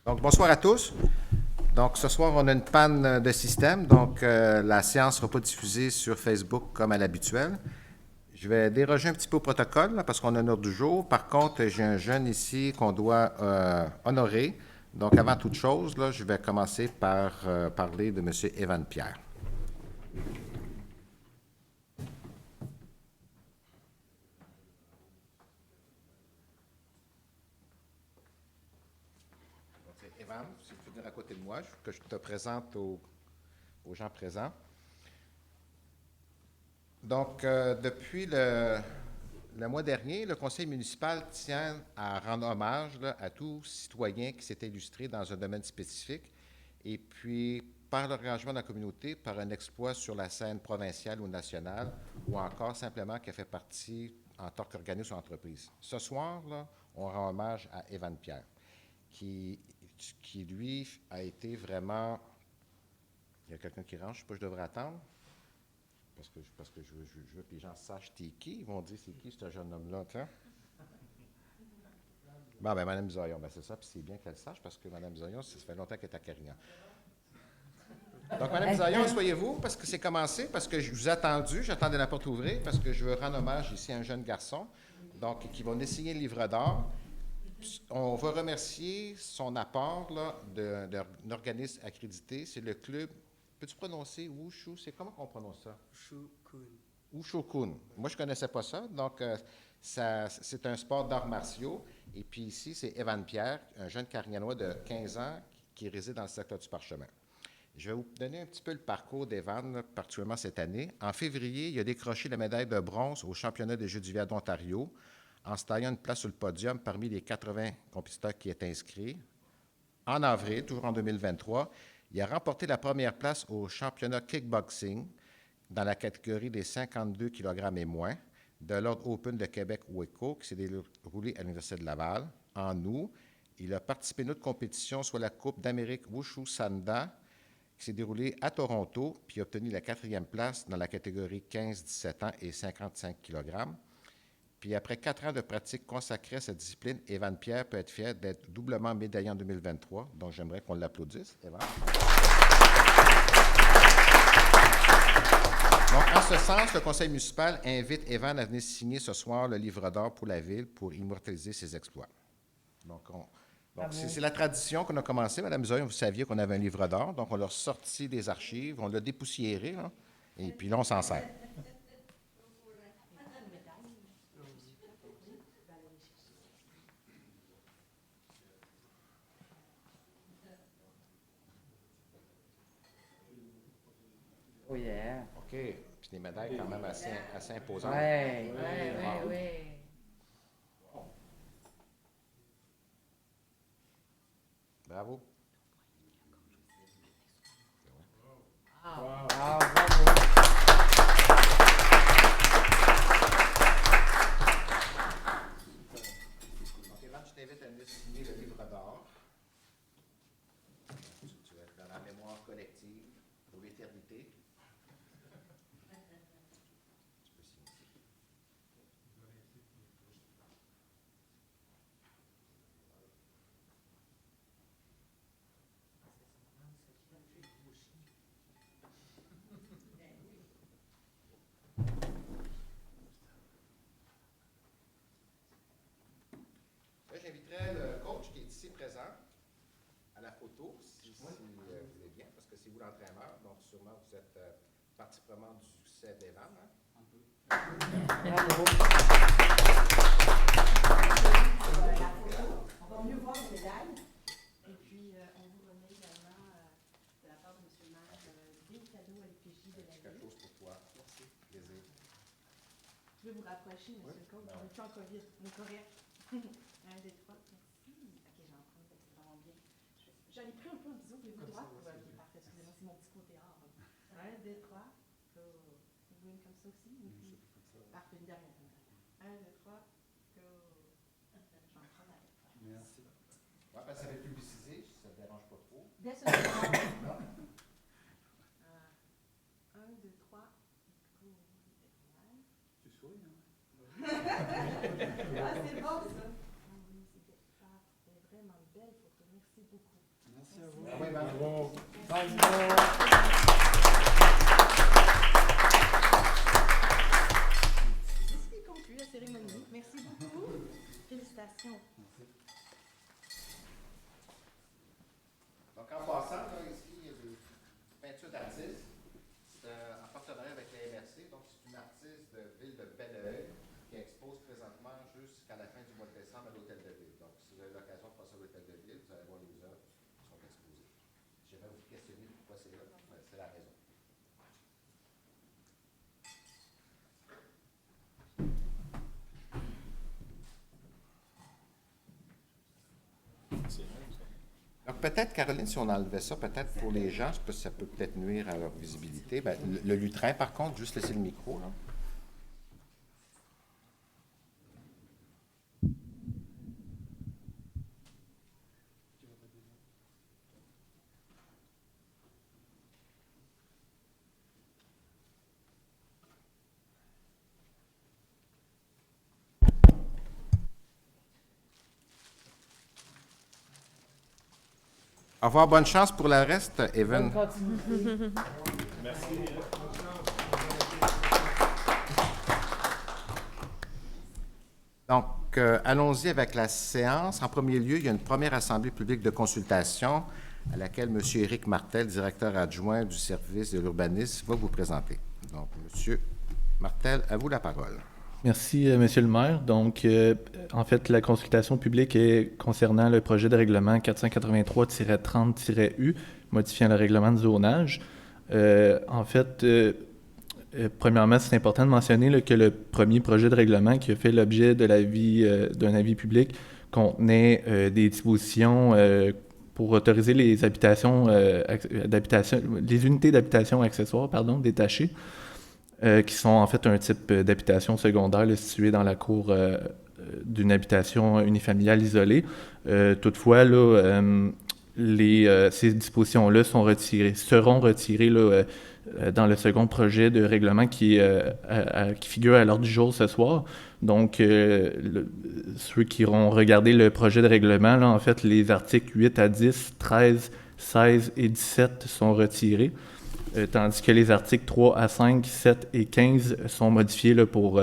Donc, bonsoir à tous. Donc, ce soir, on a une panne de système, donc la séance ne sera pas diffusée sur Facebook comme à l'habituel. Je vais déroger un petit peu au protocole là, parce qu'on a un ordre du jour. Par contre, j'ai un jeune ici qu'on doit honorer. Donc, avant toute chose, là, je vais commencer par parler de M. Evan Pierre. Evan, si tu veux venir à côté de moi, que je te présente aux gens présents. Donc, depuis le mois dernier, le conseil municipal tient à rendre hommage là, à tout citoyen qui s'est illustré dans un domaine spécifique et puis par l'engagement de la communauté, par un exploit sur la scène provinciale ou nationale ou encore simplement qui a fait partie en tant qu'organisme ou entreprise. Ce soir, là, on rend hommage à Evan Pierre, qui lui, a été vraiment... Il y a quelqu'un qui rentre, je ne sais pas, je devrais attendre. Parce que je veux que les gens sachent t'es qui. Ils vont dire c'est qui ce jeune homme-là, tiens. Bon, ben Mme Zoyon, ben c'est ça, puis c'est bien qu'elle sache parce que Mme Zoyon, ça fait longtemps qu'elle est à Carignan. Donc, Mme Zoyon, soyez-vous, parce que c'est commencé, parce que je vous ai attendu, j'attendais la porte ouvrir, parce que je veux rendre hommage ici à un jeune garçon, donc qui va nous signer le livre d'or. On va remercier son apport là, d'un organisme accrédité, c'est le club. Peux-tu prononcer Wushu? C'est comment on prononce ça? Wushu-kun. Moi, je ne connaissais pas ça. Donc, c'est un sport d'arts martiaux. Et puis ici, c'est Evan Pierre, un jeune Carignanois de 15 ans qui réside dans le secteur du Parchemin. Je vais vous donner un petit peu le parcours d'Evan, particulièrement cette année. En février, il a décroché la médaille de bronze au championnat des Jeux d'hiver d'Ontario en se taillant une place sur le podium parmi les 80 compétiteurs qui étaient inscrits. En avril, toujours en 2023, il a remporté la première place au championnat kickboxing dans la catégorie des 52 kg et moins de l'Ordre Open de Québec-Ouéco qui s'est déroulé à l'Université de Laval. En août, il a participé à une autre compétition, soit la Coupe d'Amérique Wushu Sanda, qui s'est déroulée à Toronto, puis a obtenu la 4e place dans la catégorie 15-17 ans et 55 kg. Puis après 4 ans de pratique consacrée à cette discipline, Evan Pierre peut être fier d'être doublement médaillé en 2023. Donc, j'aimerais qu'on l'applaudisse, Evan. Donc, en ce sens, le conseil municipal invite Evan à venir signer ce soir le livre d'or pour la ville pour immortaliser ses exploits. Donc, c'est la tradition qu'on a commencé. Mme Zoyon, vous saviez qu'on avait un livre d'or. Donc, on l'a sorti des archives, on l'a dépoussiéré, là, et puis là, on s'en sert. Oh yeah. OK. Puis des médailles quand même assez imposantes. Ouais. Bravo. Bravo. Donc, Evan, je t'invite à venir signer le livre d'or. Tu vas être dans la mémoire collective pour l'éternité. Tu peux signer. Là, j'inviterai le coach qui est ici présent à la photo, si vous voulez bien, parce que c'est vous l'entraîneur, donc sûrement vous êtes partie prenante du succès d'Evan. Hein? Bravo. On va mieux voir les médailles. Et puis, on vous remet également, de la part de M. le maire, des cadeaux à l'effigie de la Quelque ville. chose pour toi. Merci. Plaisir. Je vais vous rapprocher, M. le coach. On n'est plus en COVID. On est correct. 1, 2, 3. Merci. OK, j'en prends. C'est vraiment bien. J'en ai pris un peu en bisou. Levez droite. OK, parfait. Excusez-moi, c'est mon petit côté art. 1, 2, 3. Go. Vous voulez une comme ça aussi? Parfait. Une dernière. 1, 2, 3. Go. J'en prends la lettre. Merci. Ouais, ben, ça va être publicisé, si ça ne te dérange pas trop. Dès ce soir. 1, 2, 3. Go. Tu souris, hein? Ah, c'est bon, ça. Ah oui, c'était parfait. Vraiment belle photo. Merci beaucoup. Ceci conclut la cérémonie. Merci beaucoup. Félicitations. Donc, en passant, là, ici, il y a des peintures d'artistes. C'est en partenariat avec la MRC. Donc, c'est une artiste de ville de Belleuil qui expose présentement jusqu'à la fin du mois de décembre à l'Hôtel de Ville. Donc, si vous avez l'occasion de passer à l'Hôtel de Ville, vous allez voir les œuvres qui sont exposées. J'aimerais vous questionner pourquoi c'est là. C'est la raison. Donc, peut-être, Caroline, si on enlevait ça, peut-être pour les gens, parce que ça peut peut-être nuire à leur visibilité. Ben, le lutrin, par contre, juste laisser le micro, là. Au revoir, bonne chance pour le reste, Evan. Bonne continuité. Donc, allons-y avec la séance. En premier lieu, il y a une première assemblée publique de consultation à laquelle M. Éric Martel, directeur adjoint du service de l'urbanisme, va vous présenter. Donc, M. Martel, à vous la parole. Merci, Monsieur le maire. Donc, en fait, la consultation publique est concernant le projet de règlement 483-30-U, modifiant le règlement de zonage. En fait, premièrement, c'est important de mentionner là, que le premier projet de règlement qui a fait l'objet de d'un avis public contenait des dispositions pour autoriser les habitations, les unités d'habitation accessoires, détachées, qui sont en fait un type d'habitation secondaire là, située dans la cour d'une habitation unifamiliale isolée. Toutefois, là, ces dispositions-là seront retirées là, dans le second projet de règlement qui figure à l'ordre du jour ce soir. Donc, ceux qui auront regardé le projet de règlement, là, en fait, les articles 8 à 10, 13, 16 et 17 sont retirés. Tandis que les articles 3 à 5, 7 et 15 sont modifiés là, pour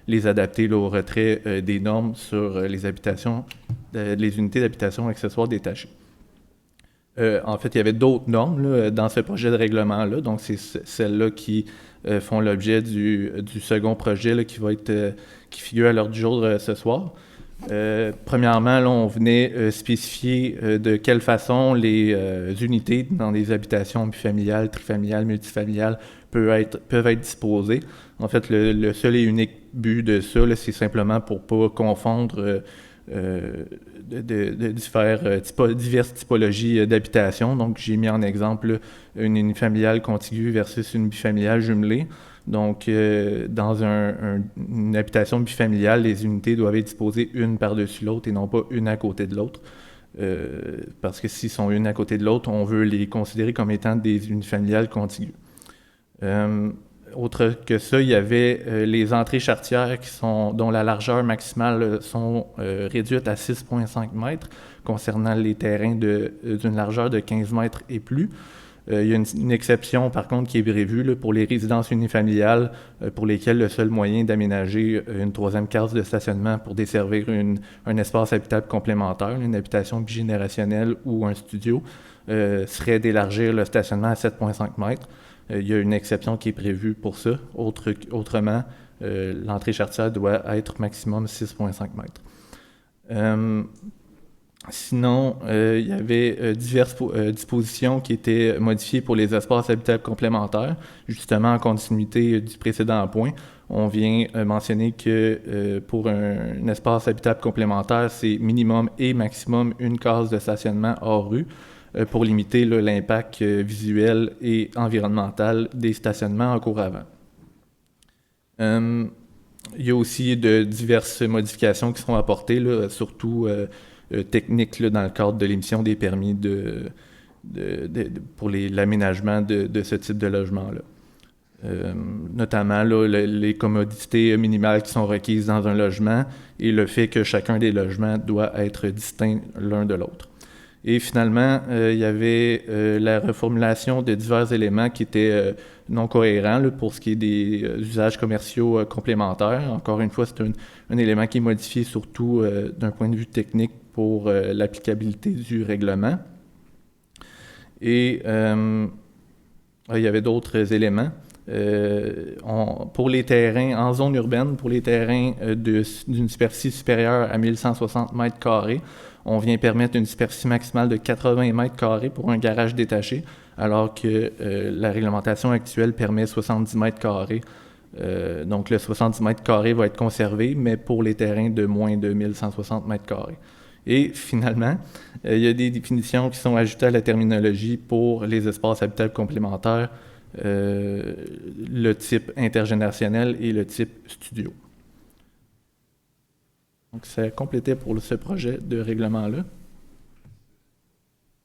les adapter là, au retrait des normes sur les unités d'habitation accessoires détachées. En fait, il y avait d'autres normes là, dans ce projet de règlement-là, donc c'est celles-là qui font l'objet du second projet là, qui figure à l'ordre du jour ce soir. Premièrement, là, on venait spécifier de quelle façon les unités dans des habitations bifamiliales, trifamiliales, multifamiliales peuvent être disposées. En fait, le seul et unique but de ça, là, c'est simplement pour ne pas confondre diverses typologies d'habitation. Donc, j'ai mis en exemple une unifamiliale contiguë versus une bifamiliale jumelée. Donc, dans une habitation bifamiliale, les unités doivent être disposées une par-dessus l'autre et non pas une à côté de l'autre. Parce que s'ils sont une à côté de l'autre, on veut les considérer comme étant des unifamiliales contiguës. Autre que ça, il y avait les entrées charretières dont la largeur maximale sont réduites à 6,5 mètres concernant les terrains d'une largeur de 15 mètres et plus. Il y a une exception, par contre, qui est prévue là, pour les résidences unifamiliales pour lesquelles le seul moyen d'aménager une troisième case de stationnement pour desservir un espace habitable complémentaire, une habitation bigénérationnelle ou un studio, serait d'élargir le stationnement à 7,5 mètres. Il y a une exception qui est prévue pour ça. Autrement, l'entrée charretière doit être maximum 6,5 mètres. Sinon, il y avait diverses dispositions qui étaient modifiées pour les espaces habitables complémentaires, justement en continuité du précédent point. On vient mentionner que pour un espace habitable complémentaire, c'est minimum et maximum une case de stationnement hors rue pour limiter là, l'impact visuel et environnemental des stationnements en cours avant. Il y a aussi de diverses modifications qui seront apportées, là, surtout techniques là, dans le cadre de l'émission des permis pour l'aménagement de ce type de logement-là. Notamment là, les commodités minimales qui sont requises dans un logement et le fait que chacun des logements doit être distinct l'un de l'autre. Et finalement, il y avait la reformulation de divers éléments qui étaient non cohérents là, pour ce qui est des usages commerciaux complémentaires. Encore une fois, c'est un élément qui est modifié surtout d'un point de vue technique pour l'applicabilité du règlement. Et il y avait d'autres éléments. Pour les terrains en zone urbaine, pour les terrains d'une superficie supérieure à 1160 mètres carrés, on vient permettre une superficie maximale de 80 mètres carrés pour un garage détaché, alors que la réglementation actuelle permet 70 mètres carrés. Donc le 70 mètres carrés va être conservé, mais pour les terrains de moins de 1160 mètres carrés. Et finalement, il y a des définitions qui sont ajoutées à la terminologie pour les espaces habitables complémentaires, le type intergénérationnel et le type studio. Donc, c'est complété pour ce projet de règlement-là.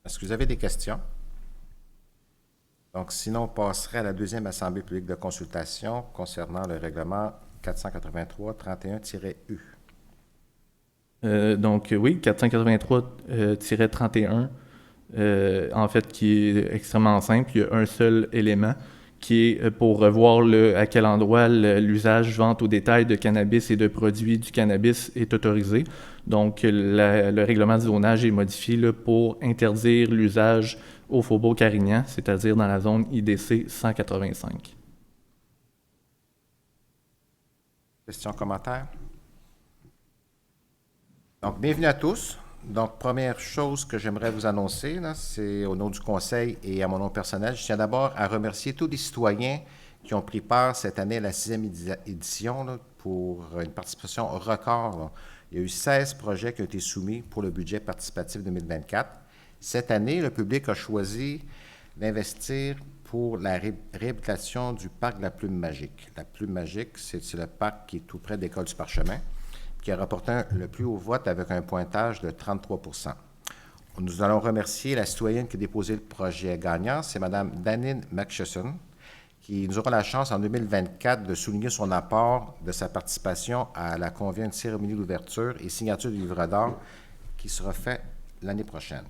Est-ce que vous avez des questions? Donc, sinon, on passerait à la deuxième assemblée publique de consultation concernant le règlement 483-31-U. Donc, oui, 483-31, en fait, qui est extrêmement simple. Il y a un seul élément qui est pour revoir à quel endroit l'usage, vente au détail de cannabis et de produits du cannabis est autorisé. Donc, le règlement de zonage est modifié là, pour interdire l'usage au Faubourg Carignan, c'est-à-dire dans la zone IDC 185. Questions, commentaires? Donc, bienvenue à tous. Donc, première chose que j'aimerais vous annoncer, là, c'est au nom du Conseil et à mon nom personnel, je tiens d'abord à remercier tous les citoyens qui ont pris part cette année à la 6e édition là, pour une participation record. Là. Il y a eu 16 projets qui ont été soumis pour le budget participatif 2024. Cette année, le public a choisi d'investir pour la réhabilitation du parc de la Plume Magique. La Plume Magique, c'est le parc qui est tout près de l'École du Parchemin, qui a rapporté le plus haut vote avec un pointage de 33 %. Nous allons remercier la citoyenne qui a déposé le projet gagnant, c'est Mme Danine McChesson, qui nous aura la chance en 2024 de souligner son apport de sa participation à la conviviale cérémonie d'ouverture et signature du livre d'or qui sera fait l'année prochaine.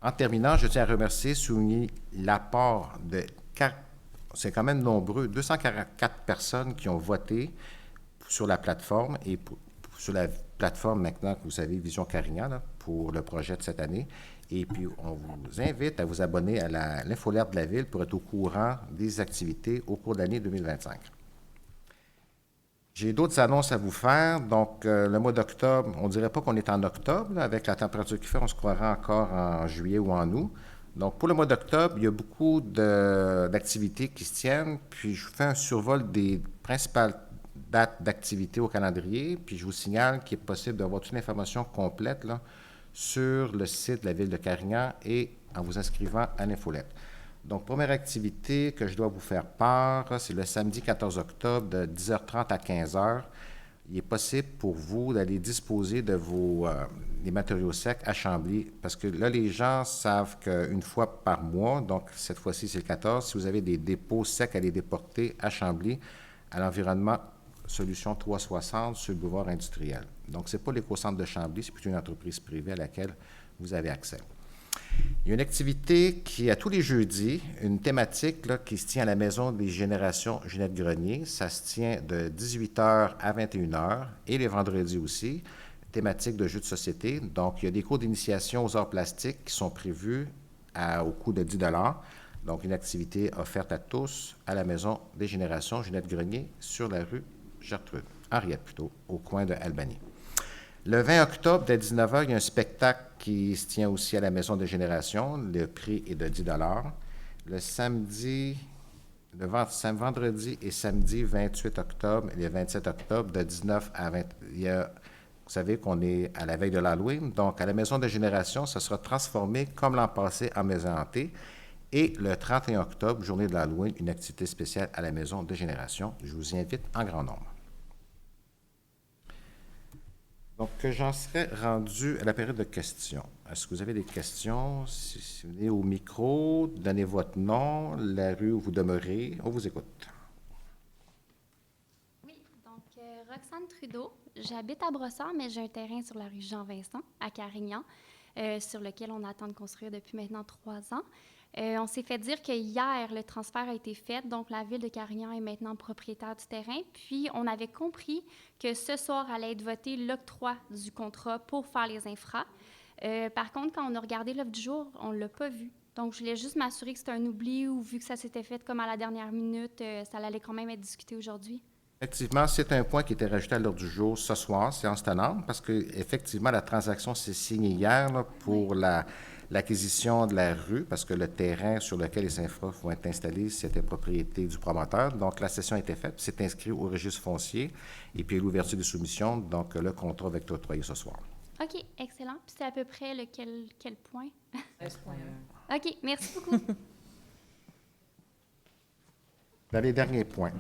En terminant, je tiens à remercier, souligner l'apport de, c'est quand même nombreux, 244 personnes qui ont voté sur la plateforme et sur la plateforme maintenant que vous savez, Vision Carignan, là, pour le projet de cette année. Et puis, on vous invite à vous abonner à l'infolette de la Ville pour être au courant des activités au cours de l'année 2025. J'ai d'autres annonces à vous faire. Donc, le mois d'octobre, on ne dirait pas qu'on est en octobre. Là, avec la température qu'il fait, on se croirait encore en juillet ou en août. Donc, pour le mois d'octobre, il y a beaucoup d'activités qui se tiennent. Puis, je vous fais un survol des principales dates d'activité au calendrier, puis je vous signale qu'il est possible d'avoir toute l'information complète là, sur le site de la Ville de Carignan et en vous inscrivant à l'infolette. Donc, première activité que je dois vous faire part, c'est le samedi 14 octobre de 10h30 à 15h. Il est possible pour vous d'aller disposer de des matériaux secs à Chambly, parce que là, les gens savent qu'une fois par mois, donc cette fois-ci, c'est le 14, si vous avez des dépôts secs à les déporter à Chambly, à l'environnement Solution 360 sur le boulevard industriel. Donc, ce n'est pas l'éco-centre de Chambly, c'est plutôt une entreprise privée à laquelle vous avez accès. Il y a une activité qui, à tous les jeudis, une thématique là, qui se tient à la Maison des Générations Ginette Grenier. Ça se tient de 18h à 21h et les vendredis aussi. Thématique de jeux de société. Donc, il y a des cours d'initiation aux arts plastiques qui sont prévus au coût de 10 $. Donc, une activité offerte à tous à la Maison des Générations Ginette Grenier sur la rue Gertrude, Henriette plutôt, au coin de Albany. Le 20 octobre, dès 19h, il y a un spectacle qui se tient aussi à la Maison des Générations. Le prix est de 10 $. Vendredi et samedi 28 octobre et le 27 octobre, de 19 à 20. Vous savez qu'on est à la veille de l'Halloween, donc à la Maison des Générations, ça sera transformé comme l'an passé en maison hantée. Et le 31 octobre, journée de l'Halloween, une activité spéciale à la Maison des Générations. Je vous y invite en grand nombre. Donc, j'en serais rendu à la période de questions. Est-ce que vous avez des questions? Si vous venez au micro, donnez votre nom, la rue où vous demeurez. On vous écoute. Oui, donc Roxane Trudeau. J'habite à Brossard, mais j'ai un terrain sur la rue Jean-Vincent, à Carignan. sur lequel on attend de construire depuis maintenant 3 ans. On s'est fait dire que hier, le transfert a été fait, donc la Ville de Carignan est maintenant propriétaire du terrain. Puis, on avait compris que ce soir allait être voté l'octroi du contrat pour faire les infras. Par contre, quand on a regardé l'offre du jour, on ne l'a pas vu. Donc, je voulais juste m'assurer que c'était un oubli ou vu que ça s'était fait comme à la dernière minute, ça allait quand même être discuté aujourd'hui. Effectivement, c'est un point qui était rajouté à l'ordre du jour ce soir, séance tenante, parce que effectivement, la transaction s'est signée hier là, pour l'acquisition de la rue, parce que le terrain sur lequel les infras vont être installés, c'était propriété du promoteur. Donc, la session a été faite, c'est inscrit au registre foncier, et puis l'ouverture des soumissions, donc le contrat va être octroyé ce soir. OK, excellent. Puis c'est à peu près quel point? 16.1. OK, merci beaucoup. Dans les derniers points.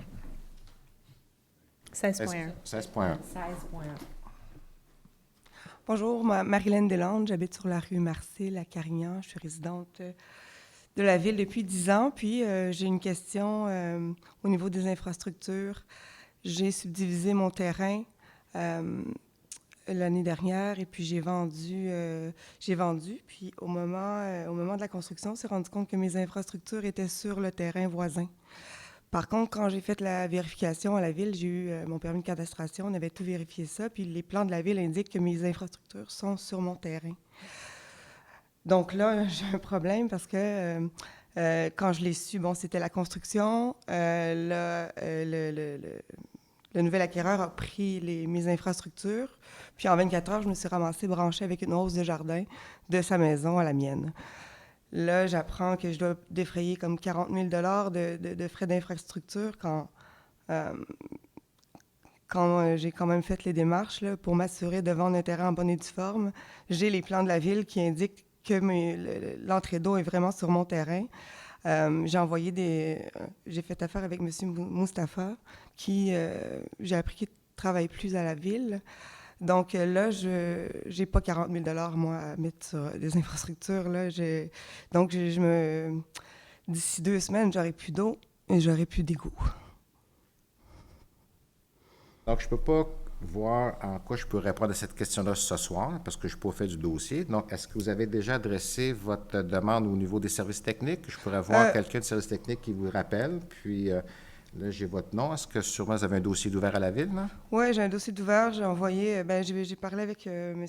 16.1. 16.1. 16.1. Bonjour, Marilyn Deslandes, j'habite sur la rue Marcille à Carignan. Je suis résidente de la ville depuis 10 ans. Puis, j'ai une question au niveau des infrastructures. J'ai subdivisé mon terrain l'année dernière et puis j'ai vendu. Puis, au moment de la construction, on s'est rendu compte que mes infrastructures étaient sur le terrain voisin. Par contre, quand j'ai fait la vérification à la ville, j'ai eu mon permis de cadastration, on avait tout vérifié ça, puis les plans de la ville indiquent que mes infrastructures sont sur mon terrain. Donc là, j'ai un problème parce que quand je l'ai su, bon, c'était la construction, le nouvel acquéreur a pris mes infrastructures, puis en 24 heures, je me suis ramassée branchée avec une hausse de jardin de sa maison à la mienne. Là, j'apprends que je dois défrayer comme 40 000 de frais d'infrastructure quand j'ai quand même fait les démarches là, pour m'assurer de vendre un terrain en bonne et due forme. J'ai les plans de la ville qui indiquent que l'entrée d'eau est vraiment sur mon terrain. J'ai fait affaire avec M. Moustapha, qui, j'ai appris qu'il ne travaille plus à la ville. Donc là, je n'ai pas 40 000 moi, à mettre sur des infrastructures. Là. D'ici 2 semaines, j'aurai plus d'eau et j'aurai plus d'égout. Donc, je ne peux pas voir en quoi je peux répondre à cette question-là ce soir, parce que je n'ai pas fait du dossier. Donc, est-ce que vous avez déjà adressé votre demande au niveau des services techniques? Je pourrais voir quelqu'un de services techniques qui vous rappelle, puis... là, j'ai votre nom. Est-ce que sûrement vous avez un dossier d'ouvert à la ville, là? Oui, j'ai un dossier d'ouvert. J'ai envoyé... j'ai parlé avec M.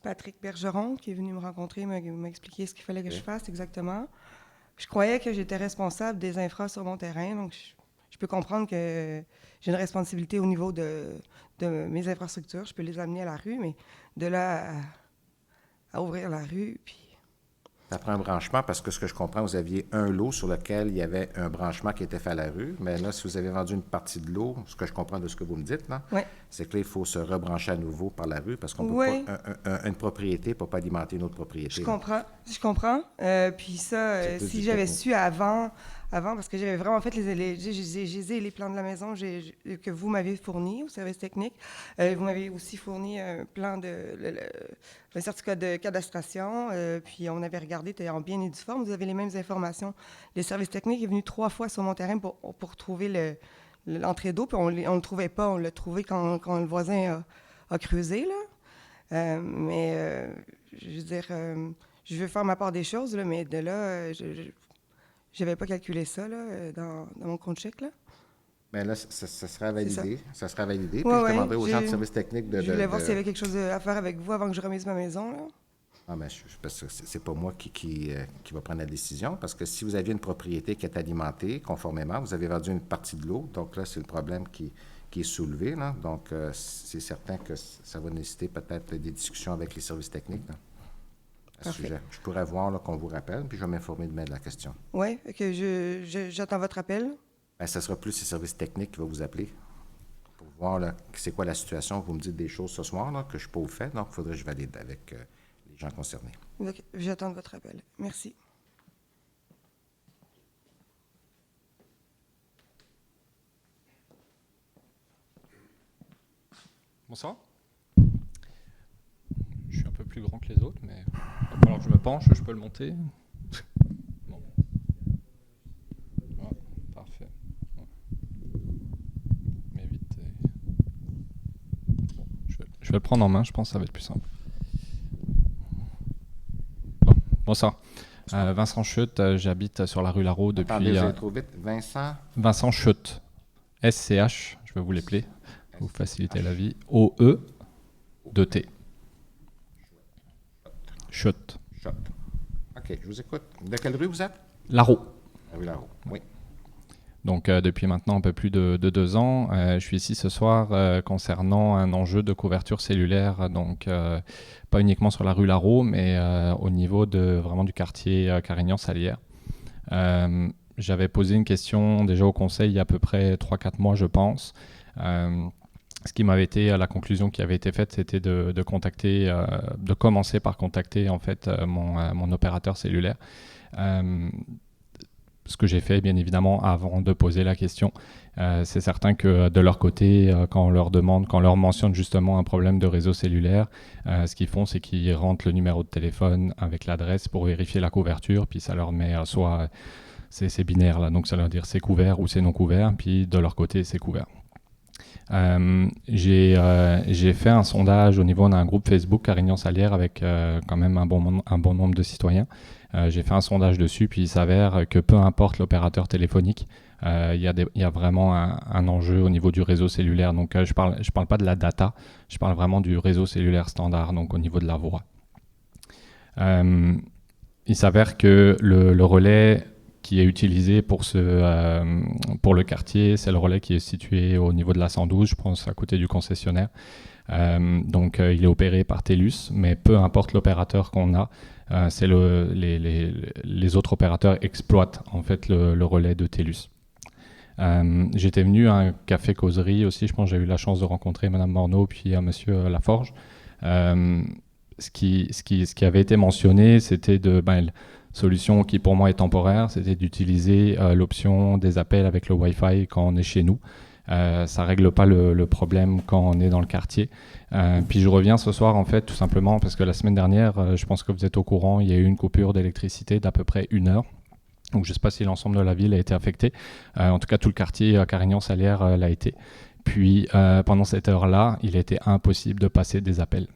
Patrick Bergeron, qui est venu me rencontrer, m'a expliqué ce qu'il fallait que je fasse exactement. Je croyais que j'étais responsable des infras sur mon terrain, donc je peux comprendre que j'ai une responsabilité au niveau de mes infrastructures. Je peux les amener à la rue, mais de là à ouvrir la rue, puis... Ça prend un branchement parce que ce que je comprends, vous aviez un lot sur lequel il y avait un branchement qui était fait à la rue. Mais là, si vous avez vendu une partie de l'eau, ce que je comprends de ce que vous me dites, là, c'est que là, il faut se rebrancher à nouveau par la rue parce qu'on peut pas... Une propriété ne peut pas alimenter une autre propriété. Je comprends. Puis ça, si j'avais su avant, parce que j'avais vraiment fait les plans de la maison que vous m'avez fournis au service technique. Vous m'avez aussi fourni un plan un certificat de cadastration, puis on avait regardé, c'était en bien et due forme. Vous avez les mêmes informations. Le service technique est venu 3 fois sur mon terrain pour trouver l'entrée d'eau, puis on ne le trouvait pas. On l'a trouvé quand le voisin a creusé, là. Je veux dire, je veux faire ma part des choses, là, mais de là, je n'avais pas calculé ça là, dans mon compte chèque, là. Bien là, ça sera validé. Ça sera validé. Puis je demanderai aux gens de service technique de... Je voulais voir s'il y avait quelque chose à faire avec vous avant que je remise ma maison, là. Ah, mais parce que c'est pas moi qui va prendre la décision, parce que si vous aviez une propriété qui est alimentée conformément, vous avez vendu une partie de l'eau, donc là, c'est le problème qui est soulevé, là. Donc, c'est certain que ça va nécessiter peut-être des discussions avec les services techniques, là, à ce sujet. Je pourrais voir là, qu'on vous rappelle, puis je vais m'informer demain de la question. Oui, j'attends votre appel. Bien, ça sera plus les services techniques qui vont vous appeler pour voir là, c'est quoi la situation. Vous me dites des choses ce soir là, que je ne suis pas au fait, donc il faudrait que je valide avec les gens concernés. Okay. J'attends votre appel. Merci. Bonsoir. Je suis un peu plus grand que les autres, mais il va falloir que je me penche, je peux le monter. Bon. Ouais, parfait. Ouais. Mais vite. Bon, je vais le prendre en main, je pense que ça va être plus simple. Bonsoir. Vincent Schutt, j'habite sur la rue Larraux depuis... Attendez, vous allez trop vite. Vincent? Vincent Schutt, SCH, je vais vous l'épeler, vous faciliter la vie. OE, 2T. Schutt. Shot. OK, je vous écoute. De quelle rue vous êtes? Larraux. La rue Larraux, oui. Donc depuis maintenant un peu plus de 2 ans, je suis ici ce soir concernant un enjeu de couverture cellulaire, donc pas uniquement sur la rue Larraux, mais au niveau vraiment du quartier Carignan-Salière. J'avais posé une question déjà au conseil il y a à peu près 3-4 mois, je pense. Ce qui m'avait été, la conclusion qui avait été faite, c'était de commencer par contacter en fait mon opérateur cellulaire. Ce que j'ai fait, bien évidemment, avant de poser la question. C'est certain que de leur côté, quand on leur demande, quand on leur mentionne justement un problème de réseau cellulaire, ce qu'ils font, c'est qu'ils rentrent le numéro de téléphone avec l'adresse pour vérifier la couverture, puis ça leur met soit... C'est binaire, là, donc ça veut dire c'est couvert ou c'est non couvert, puis de leur côté, c'est couvert. J'ai fait un sondage au niveau d'un groupe Facebook Carignan-Salière avec quand même un bon nombre de citoyens. J'ai fait un sondage dessus, puis il s'avère que peu importe l'opérateur téléphonique, il y a vraiment un enjeu au niveau du réseau cellulaire. Donc je parle pas de la data, je parle vraiment du réseau cellulaire standard, donc au niveau de la voix. Il s'avère que le relais qui est utilisé pour le quartier, c'est le relais qui est situé au niveau de la 112, je pense à côté du concessionnaire. Donc il est opéré par TELUS, mais peu importe l'opérateur qu'on a, les autres opérateurs exploitent en fait le relais de TELUS. J'étais venu à un café causerie aussi, je pense que j'ai eu la chance de rencontrer Mme Morneau puis Monsieur Laforge. Ce qui avait été mentionné, c'était solution qui pour moi est temporaire, c'était d'utiliser l'option des appels avec le Wi-Fi quand on est chez nous. Ça règle pas le problème quand on est dans le quartier. Puis je reviens ce soir en fait tout simplement parce que la semaine dernière, je pense que vous êtes au courant, il y a eu une coupure d'électricité d'à peu près 1 heure. Donc je ne sais pas si l'ensemble de la ville a été affecté. En tout cas, tout le quartier Carignan-Salière l'a été. Puis pendant cette heure-là, il était impossible de passer des appels.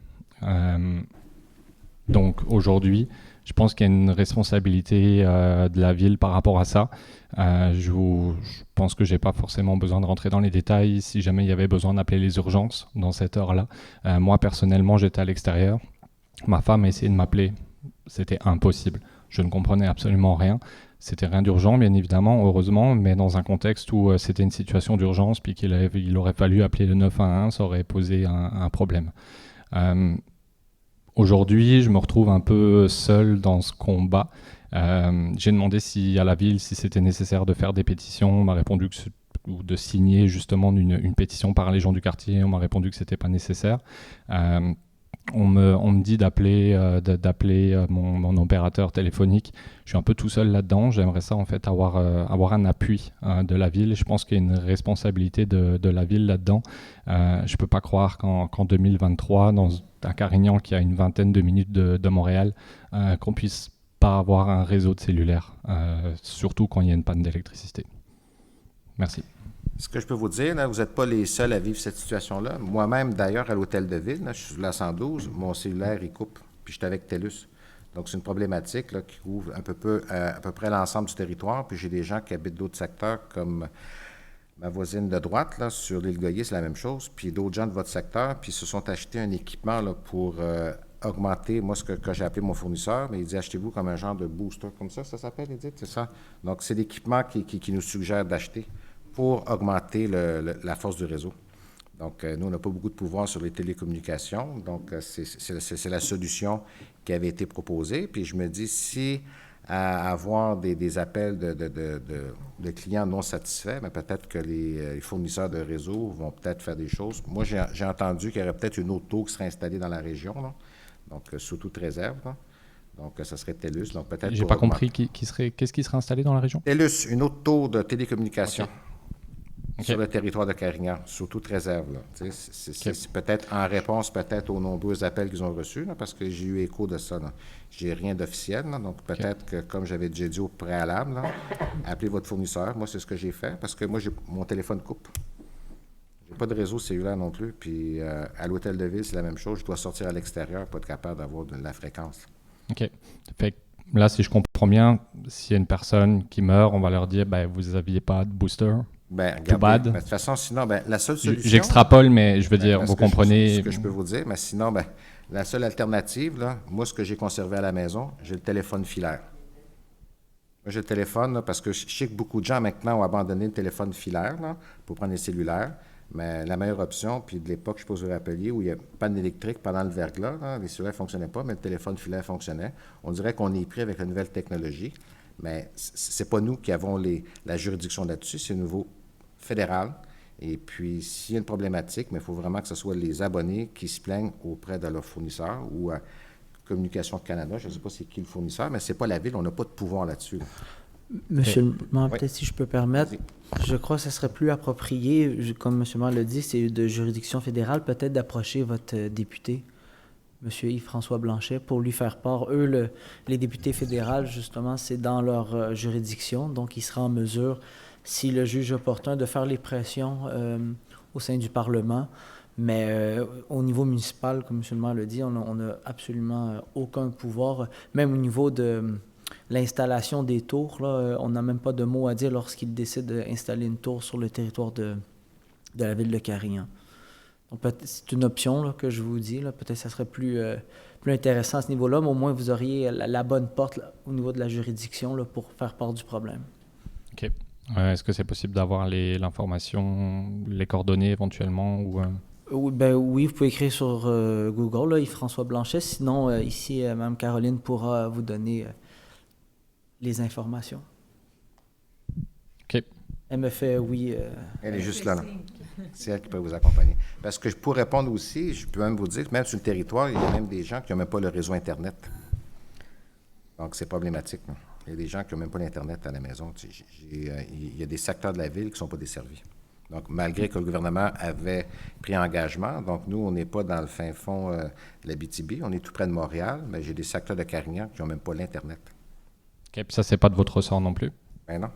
Donc aujourd'hui, je pense qu'il y a une responsabilité de la ville par rapport à ça. Je pense que je n'ai pas forcément besoin de rentrer dans les détails si jamais il y avait besoin d'appeler les urgences dans cette heure-là. Moi, personnellement, j'étais à l'extérieur. Ma femme a essayé de m'appeler. C'était impossible. Je ne comprenais absolument rien. C'était rien d'urgent, bien évidemment, heureusement, mais dans un contexte où c'était une situation d'urgence puis il aurait fallu appeler le 911, ça aurait posé un problème. Aujourd'hui, je me retrouve un peu seul dans ce combat. J'ai demandé à la ville si c'était nécessaire de faire des pétitions. On m'a répondu ou de signer justement une pétition par les gens du quartier. On m'a répondu que c'était pas nécessaire. On me dit d'appeler mon opérateur téléphonique. Je suis un peu tout seul là-dedans. J'aimerais ça en fait avoir un appui de la ville. Je pense qu'il y a une responsabilité de la ville là-dedans. Je peux pas croire qu'en 2023, dans un Carignan qui a une vingtaine de minutes de Montréal, qu'on puisse pas avoir un réseau de cellulaire, surtout quand il y a une panne d'électricité. Merci. Ce que je peux vous dire, là, vous n'êtes pas les seuls à vivre cette situation-là. Moi-même, d'ailleurs, à l'hôtel de ville, là, je suis sur la 112, mon cellulaire, il coupe, puis j'étais avec TELUS. Donc, c'est une problématique là, qui couvre à peu près l'ensemble du territoire. Puis j'ai des gens qui habitent d'autres secteurs, comme ma voisine de droite, là, sur l'île Goyer, c'est la même chose. Puis d'autres gens de votre secteur, puis ils se sont achetés un équipement là, pour augmenter, moi, ce que j'ai appelé mon fournisseur, mais il dit, achetez-vous comme un genre de booster, comme ça s'appelle, Edith, c'est ça? Donc, c'est l'équipement qui nous suggère d'acheter pour augmenter la force du réseau. Donc, nous, on n'a pas beaucoup de pouvoir sur les télécommunications. Donc, c'est la solution qui avait été proposée. Puis, je me dis, si à avoir des appels de clients non satisfaits, mais peut-être que les fournisseurs de réseau vont peut-être faire des choses. Moi, j'ai entendu qu'il y aurait peut-être une autre tour qui serait installée dans la région, là. Donc, sous toute réserve, là. Donc, ça serait TELUS. Donc, peut-être. J'ai pas compris qu'est-ce qui serait installé dans la région? TELUS, une autre tour de télécommunications. Okay. Sur le territoire de Carignan, sous toute réserve. Là. C'est peut-être en réponse aux nombreux appels qu'ils ont reçus, là, parce que j'ai eu écho de ça. Je n'ai rien d'officiel, là, donc peut-être que, comme j'avais déjà dit au préalable, là, appelez votre fournisseur. Moi, c'est ce que j'ai fait, parce que moi, mon téléphone coupe. Je n'ai pas de réseau cellulaire non plus, puis à l'hôtel de ville, c'est la même chose. Je dois sortir à l'extérieur pour être capable d'avoir de la fréquence. OK. Fait là, si je comprends bien, s'il y a une personne qui meurt, on va leur dire, ben, vous n'aviez pas de booster. Ben, Too bad. regardez, de toute façon, sinon, ben, la seule solution... J'extrapole, mais je veux dire, Ben, vous comprenez... Ce que je peux vous dire, mais sinon, ben, la seule alternative, là, moi, ce que j'ai conservé à la maison, j'ai le téléphone filaire. Moi, j'ai le téléphone, là, parce que je sais que beaucoup de gens, maintenant, ont abandonné le téléphone filaire, là, pour prendre les cellulaires. Mais la meilleure option, puis de l'époque, je suppose, vous rappeliez, où il n'y a pas d'électrique pendant le verglas, là, les cellulaires ne fonctionnaient pas, mais le téléphone filaire fonctionnait. On dirait qu'on est pris avec la nouvelle technologie, mais c'est pas nous qui avons la juridiction là-dessus, c'est au niveau fédéral. Et puis, s'il y a une problématique, mais il faut vraiment que ce soit les abonnés qui se plaignent auprès de leur fournisseur ou à Communication Canada, je ne sais pas c'est qui le fournisseur, mais ce n'est pas la Ville, on n'a pas de pouvoir là-dessus. Là. Monsieur le maire, Oui. peut-être si je peux permettre, je crois que ce serait plus approprié, comme monsieur le maire l'a dit, c'est de juridiction fédérale, peut-être d'approcher votre député, monsieur Yves-François Blanchet, pour lui faire part. Eux, les députés fédéraux, justement, c'est dans leur juridiction, donc il sera en mesure, si le juge opportun, de faire les pressions au sein du Parlement. Mais au niveau municipal, comme monsieur le maire l'a dit, on n'a absolument aucun pouvoir, même au niveau de l'installation des tours, là, on n'a même pas de mot à dire lorsqu'il décide d'installer une tour sur le territoire de la ville de Carignan. Donc, c'est une option là, que je vous dis. Là. Peut-être que ça serait plus intéressant à ce niveau-là, mais au moins vous auriez la bonne porte là, au niveau de la juridiction là, pour faire part du problème. OK. Est-ce que c'est possible d'avoir l'information, les coordonnées éventuellement ou Oui, vous pouvez écrire sur Google, là, Yves-François Blanchet. Sinon, ici, Mme Caroline pourra vous donner les informations. OK. Elle me fait oui. Elle est juste là. C'est elle qui peut vous accompagner. Parce que pour répondre aussi, je peux même vous dire que même sur le territoire, il y a même des gens qui n'ont même pas le réseau Internet. Donc, c'est problématique. Là. Il y a des gens qui n'ont même pas l'Internet à la maison. Il y a des secteurs de la ville qui ne sont pas desservis. Donc, malgré que le gouvernement avait pris engagement, donc nous, on n'est pas dans le fin fond de l'Abitibi, on est tout près de Montréal, mais j'ai des secteurs de Carignan qui n'ont même pas l'Internet. OK. Puis ça, c'est pas de votre ressort non plus? Ben non.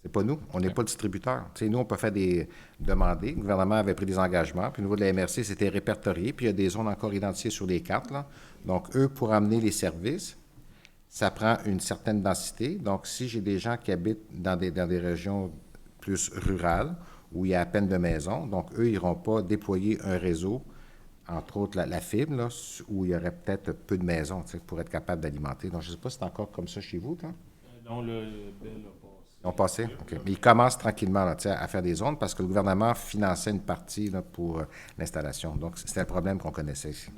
C'est pas nous. On n'est pas le distributeur. Tu sais, nous, on peut faire des demander. Le gouvernement avait pris des engagements. Puis au niveau de la MRC, c'était répertorié. Puis il y a des zones encore identifiées sur les cartes. Là. Donc, eux, pour amener les services, ça prend une certaine densité. Donc, si j'ai des gens qui habitent dans des régions plus rurales, où il y a à peine de maisons, donc eux, ils n'iront pas déployer un réseau, entre autres la fibre, là, où il y aurait peut-être peu de maisons pour être capable d'alimenter. Donc, je ne sais pas si c'est encore comme ça chez vous. Non, le BEL a passé. Ils ont passé? OK. Mais ils commencent tranquillement là, à faire des zones parce que le gouvernement finançait une partie là, pour l'installation. Donc, c'était le problème qu'on connaissait ici.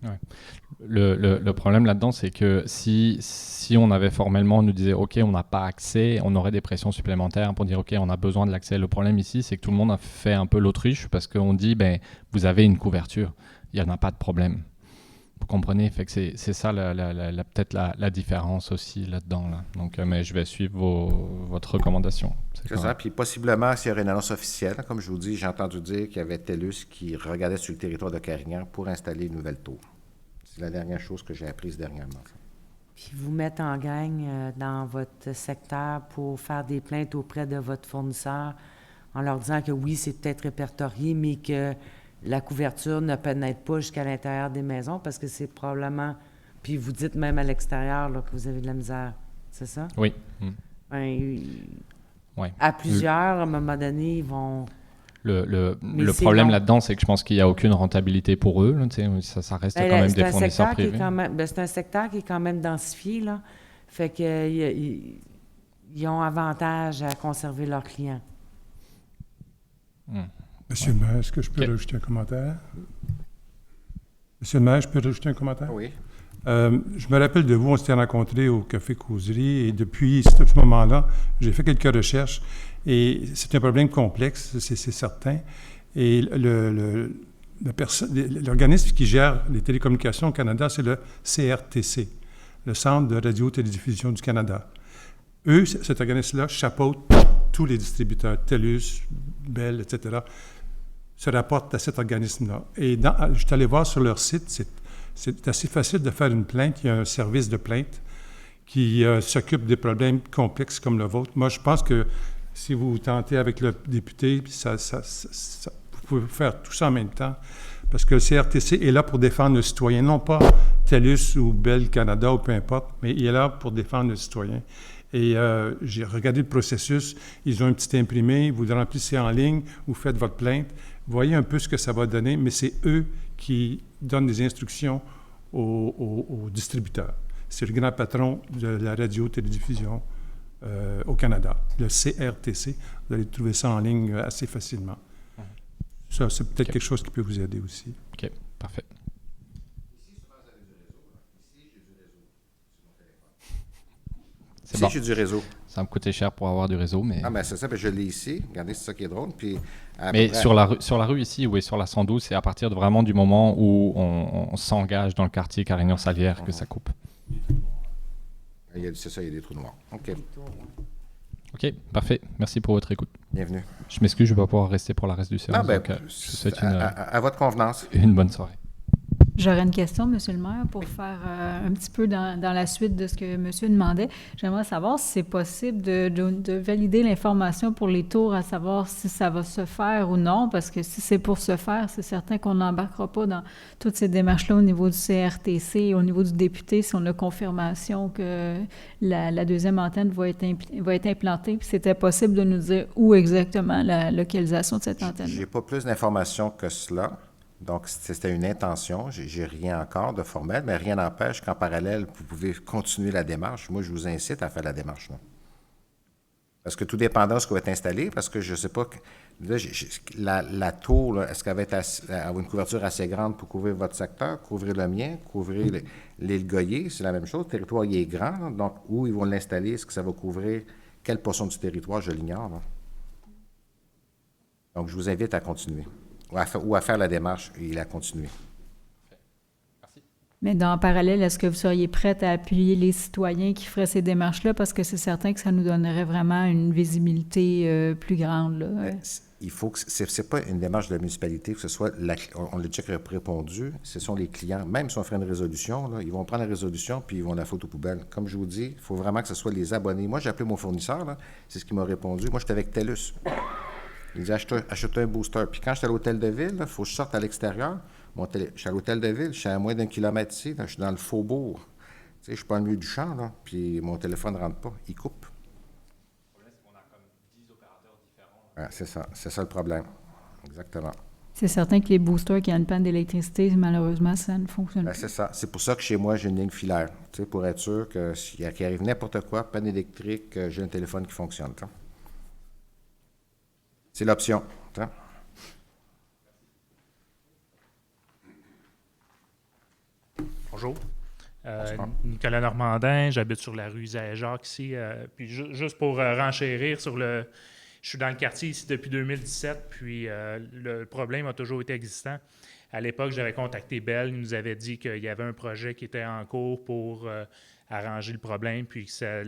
Ouais. Le problème là-dedans, c'est que si on avait formellement, on nous disait, OK, on n'a pas accès, on aurait des pressions supplémentaires pour dire, OK, on a besoin de l'accès. Le problème ici, c'est que tout le monde a fait un peu l'autruche parce qu'on dit, ben, vous avez une couverture, il n'y en a pas de problème. Vous comprenez? Fait que c'est ça peut-être la différence aussi là-dedans. Là. Donc, mais je vais suivre votre recommandation. C'est ça. Puis possiblement, s'il y aurait une annonce officielle, comme je vous dis, j'ai entendu dire qu'il y avait TELUS qui regardait sur le territoire de Carignan pour installer une nouvelle tour. C'est la dernière chose que j'ai apprise dernièrement. Puis vous mettre en gang dans votre secteur pour faire des plaintes auprès de votre fournisseur en leur disant que oui, c'est peut-être répertorié, mais que la couverture ne pénètre pas jusqu'à l'intérieur des maisons parce que c'est probablement... Puis vous dites même à l'extérieur là, que vous avez de la misère, c'est ça? Oui. Ouais. À plusieurs, à un moment donné, ils vont... Le problème là-dedans, c'est que je pense qu'il n'y a aucune rentabilité pour eux. Là, ça reste quand même des fournisseurs privés. C'est un secteur qui est quand même densifié. Là. Fait qu'ils ont avantage à conserver leurs clients. Monsieur le maire, est-ce que je peux rajouter un commentaire? Monsieur le maire, je peux rajouter un commentaire? Oui. Je me rappelle de vous, on s'était rencontrés au Café Causerie et depuis ce moment-là, j'ai fait quelques recherches et c'est un problème complexe, c'est certain. Et l'organisme qui gère les télécommunications au Canada, c'est le CRTC, le Centre de radio-télédiffusion du Canada. Eux, cet organisme-là, chapeaute tous les distributeurs, TELUS, Bell, etc., se rapportent à cet organisme-là. Et je suis allé voir sur leur site, c'est assez facile de faire une plainte. Il y a un service de plainte qui s'occupe des problèmes complexes comme le vôtre. Moi, je pense que si vous tentez avec le député, vous pouvez faire tout ça en même temps, parce que le CRTC est là pour défendre le citoyen, non pas TELUS ou Bell Canada ou peu importe, mais il est là pour défendre le citoyen. Et j'ai regardé le processus, ils ont un petit imprimé, vous le remplissez en ligne, vous faites votre plainte, voyez un peu ce que ça va donner, mais c'est eux qui donnent des instructions aux distributeurs. C'est le grand patron de la radio-télédiffusion au Canada, le CRTC. Vous allez trouver ça en ligne assez facilement. Ça, c'est peut-être quelque chose qui peut vous aider aussi. OK, parfait. C'est Ici, bon. j'ai du réseau. Ça va me coûter cher pour avoir du réseau, mais... Ah, ben c'est ça, ben, je l'ai ici. Regardez, c'est ça qui est drôle. Puis, à Mais peu près- sur la rue ici, oui, sur la 112, c'est à partir de vraiment du moment où on s'engage dans le quartier Carignan-Salière que ça coupe. C'est ça, il y a des trous noirs. OK. OK, parfait. Merci pour votre écoute. Bienvenue. Je m'excuse, je ne vais pas pouvoir rester pour la reste du séance. Ah, ben, donc, je vous souhaite à votre convenance. une bonne soirée. J'aurais une question, Monsieur le maire, pour faire un petit peu dans la suite de ce que Monsieur demandait. J'aimerais savoir si c'est possible de valider l'information pour les tours, à savoir si ça va se faire ou non, parce que si c'est pour se faire, c'est certain qu'on n'embarquera pas dans toutes ces démarches-là au niveau du CRTC et au niveau du député si on a confirmation que la deuxième antenne va être implantée. Puis c'était possible de nous dire où exactement la localisation de cette antenne. J'ai pas plus d'informations que cela. Donc, c'était une intention. J'ai rien encore de formel, mais rien n'empêche qu'en parallèle, vous pouvez continuer la démarche. Moi, je vous incite à faire la démarche, là. Parce que tout dépendant de ce qui va être installé, parce que je ne sais pas... Là, la tour, là, est-ce qu'elle va avoir une couverture assez grande pour couvrir votre secteur, couvrir le mien, couvrir l'île Goyer? C'est la même chose. Le territoire, il est grand. Là. Donc, où ils vont l'installer? Est-ce que ça va couvrir quelle portion du territoire? Je l'ignore. Là. Donc, je vous invite à continuer. Ou à faire la démarche et la continuer. Mais en parallèle, est-ce que vous seriez prête à appuyer les citoyens qui feraient ces démarches-là? Parce que c'est certain que ça nous donnerait vraiment une visibilité plus grande. Là. Il faut que c'est pas une démarche de la municipalité, que ce soit, on l'a déjà répondu, ce sont les clients. Même si on ferait une résolution, là, ils vont prendre la résolution puis ils vont la foutre aux poubelles. Comme je vous dis, il faut vraiment que ce soit les abonnés. Moi, j'ai appelé mon fournisseur, là, c'est ce qu'il m'a répondu. Moi, j'étais avec TELUS. Il dit achète un booster. Puis quand j'étais à l'hôtel de ville, il faut que je sorte à l'extérieur. Je suis à l'hôtel de ville, je suis à moins d'1 kilomètre ici, là, je suis dans le faubourg. Tu sais, je ne suis pas au milieu du champ, là, puis mon téléphone ne rentre pas, il coupe. Le problème, c'est qu'on a comme 10 opérateurs différents. Ouais, c'est ça le problème. Exactement. C'est certain que les boosters qui ont une panne d'électricité, malheureusement, ça ne fonctionne pas. C'est ça. C'est pour ça que chez moi, j'ai une ligne filaire, tu sais, pour être sûr que s'il arrive n'importe quoi, panne électrique, j'ai un téléphone qui fonctionne. T'sais. C'est l'option. T'sais. Bonjour. Nicolas Normandin, j'habite sur la rue Isaiah-Jacques ici. Puis juste pour renchérir sur je suis dans le quartier ici depuis 2017, puis le problème a toujours été existant. À l'époque, j'avais contacté Bell, il nous avait dit qu'il y avait un projet qui était en cours pour arranger le problème, puis que ça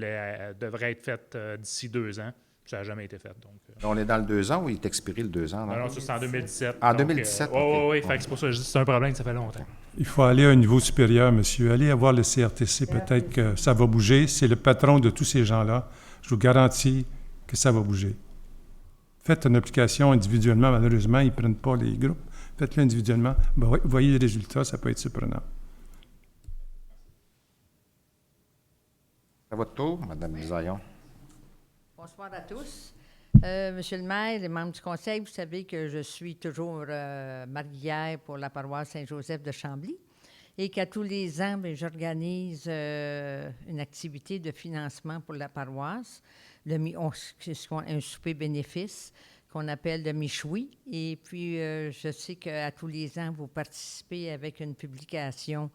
devrait être fait d'ici 2 ans. Ça n'a jamais été fait. Donc, on est dans le 2 ans ou il est expiré le 2 ans? Non, c'est en 2017. En 2017? Oui, c'est pour ça que je dis que c'est un problème que ça fait longtemps. Il faut aller à un niveau supérieur, monsieur. Allez voir le CRTC, peut-être que ça va bouger. C'est le patron de tous ces gens-là. Je vous garantis que ça va bouger. Faites une application individuellement. Malheureusement, ils ne prennent pas les groupes. Faites-le individuellement. Voyez les résultats, ça peut être surprenant. À votre tour, Mme Bisaillon. Bonsoir à tous. Monsieur le maire, les membres du conseil, vous savez que je suis toujours marguillière pour la paroisse Saint-Joseph de Chambly et qu'à tous les ans, j'organise une activité de financement pour la paroisse, un souper bénéfice qu'on appelle le Michoui. Et puis, je sais qu'à tous les ans, vous participez avec une publication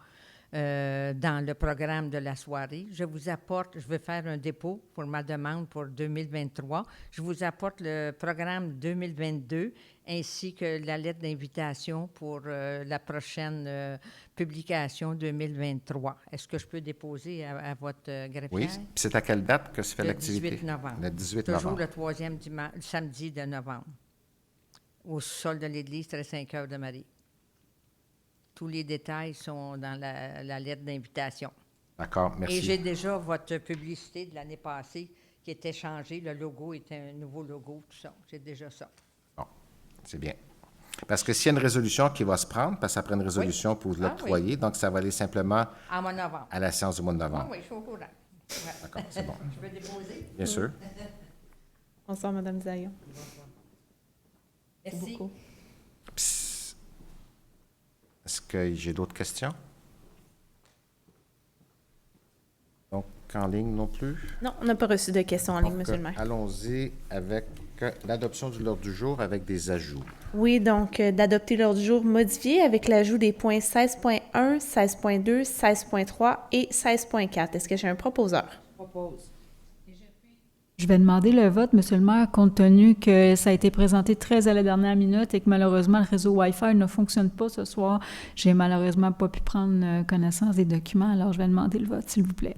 dans le programme de la soirée. Je vais faire un dépôt pour ma demande pour 2023. Je vous apporte le programme 2022 ainsi que la lettre d'invitation pour la prochaine publication 2023. Est-ce que je peux déposer à votre greffière? Oui. C'est à quelle date que se fait l'activité? Le 18 novembre. Le 18 Toujours novembre. le troisième samedi de novembre. Au sol de l'église, 5 heures de Marie. Tous les détails sont dans la lettre d'invitation. D'accord, merci. Et j'ai déjà votre publicité de l'année passée qui était changée. Le logo était un nouveau logo, tout ça. J'ai déjà ça. Bon, c'est bien. Parce que s'il y a une résolution qui va se prendre, parce que ça prend une résolution pour l'octroyer, donc ça va aller simplement En mois de novembre. à la séance du mois de novembre. Oui, je suis au courant. Ouais. D'accord, c'est bon. Je vais déposer. Bien sûr. Bonsoir, Mme Zayon. Merci. Beaucoup. Psst. Est-ce que j'ai d'autres questions? Donc, en ligne non plus? Non, on n'a pas reçu de questions en ligne, Donc, Monsieur le maire. allons-y avec l'adoption de l'ordre du jour avec des ajouts. Oui, donc d'adopter l'ordre du jour modifié avec l'ajout des points 16.1, 16.2, 16.3 et 16.4. Est-ce que j'ai un proposeur? Je vais demander le vote, Monsieur le maire, compte tenu que ça a été présenté très à la dernière minute et que malheureusement, le réseau Wi-Fi ne fonctionne pas ce soir. J'ai malheureusement pas pu prendre connaissance des documents, alors je vais demander le vote, s'il vous plaît.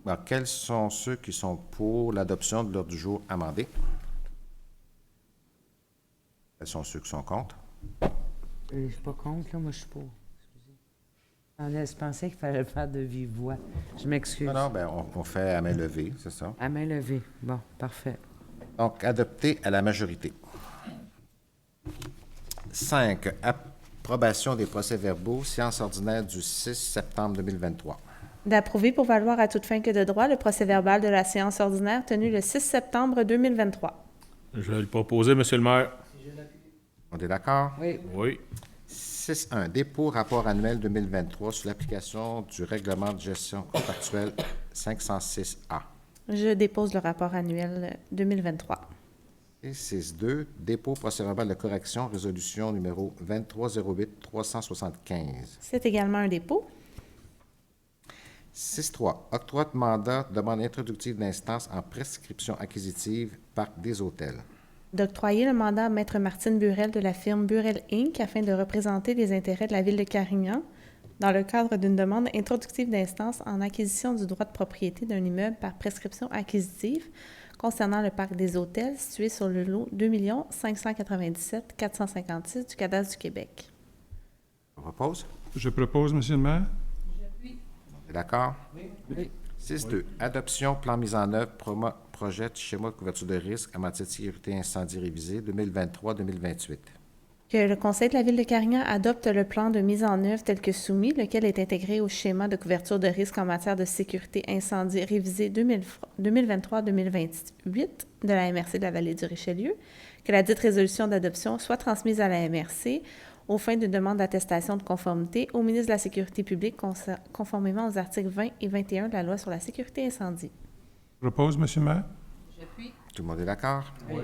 Alors, quels sont ceux qui sont pour l'adoption de l'ordre du jour amendé? Quels sont ceux qui sont contre? Je ne suis pas contre, là. Moi, je suis pour. Excusez. Je pensais qu'il fallait le faire de vive voix. Je m'excuse. Non, ben, on fait à main levée, c'est ça. À main levée. Bon, parfait. Donc, adopté à la majorité. 5. Approbation des procès-verbaux, séance ordinaire du 6 septembre 2023. D'approuver pour valoir à toute fin que de droit le procès-verbal de la séance ordinaire tenue le 6 septembre 2023. Je vais le proposer, Monsieur le maire. On est d'accord? Oui. Oui. 6.1. Dépôt rapport annuel 2023 sur l'application du règlement de gestion contractuelle 506A. Je dépose le rapport annuel 2023. Et 6.2. Dépôt procès-verbal de correction, résolution numéro 2308-375. C'est également un dépôt. 6.3. Octroi de mandat, demande introductive d'instance en prescription acquisitive, Parc des Hôtels. D'octroyer le mandat à Maître Martine Burel de la firme Burel Inc. afin de représenter les intérêts de la Ville de Carignan dans le cadre d'une demande introductive d'instance en acquisition du droit de propriété d'un immeuble par prescription acquisitive concernant le Parc des Hôtels situé sur le lot 2 597 456 du Cadastre du Québec. On propose? Je propose, Monsieur le maire. D'accord? Oui. 6.2. Adoption, plan mise en œuvre, projet de schéma de couverture de risque en matière de sécurité incendie révisé 2023-2028. Que le Conseil de la Ville de Carignan adopte le plan de mise en œuvre tel que soumis, lequel est intégré au schéma de couverture de risque en matière de sécurité incendie révisé 2023-2028 de la MRC de la Vallée du Richelieu. Que la dite résolution d'adoption soit transmise à la MRC aux fins de demande d'attestation de conformité au ministre de la Sécurité publique conformément aux articles 20 et 21 de la Loi sur la sécurité incendie. Je propose, Monsieur le maire. Tout le monde est d'accord? Oui.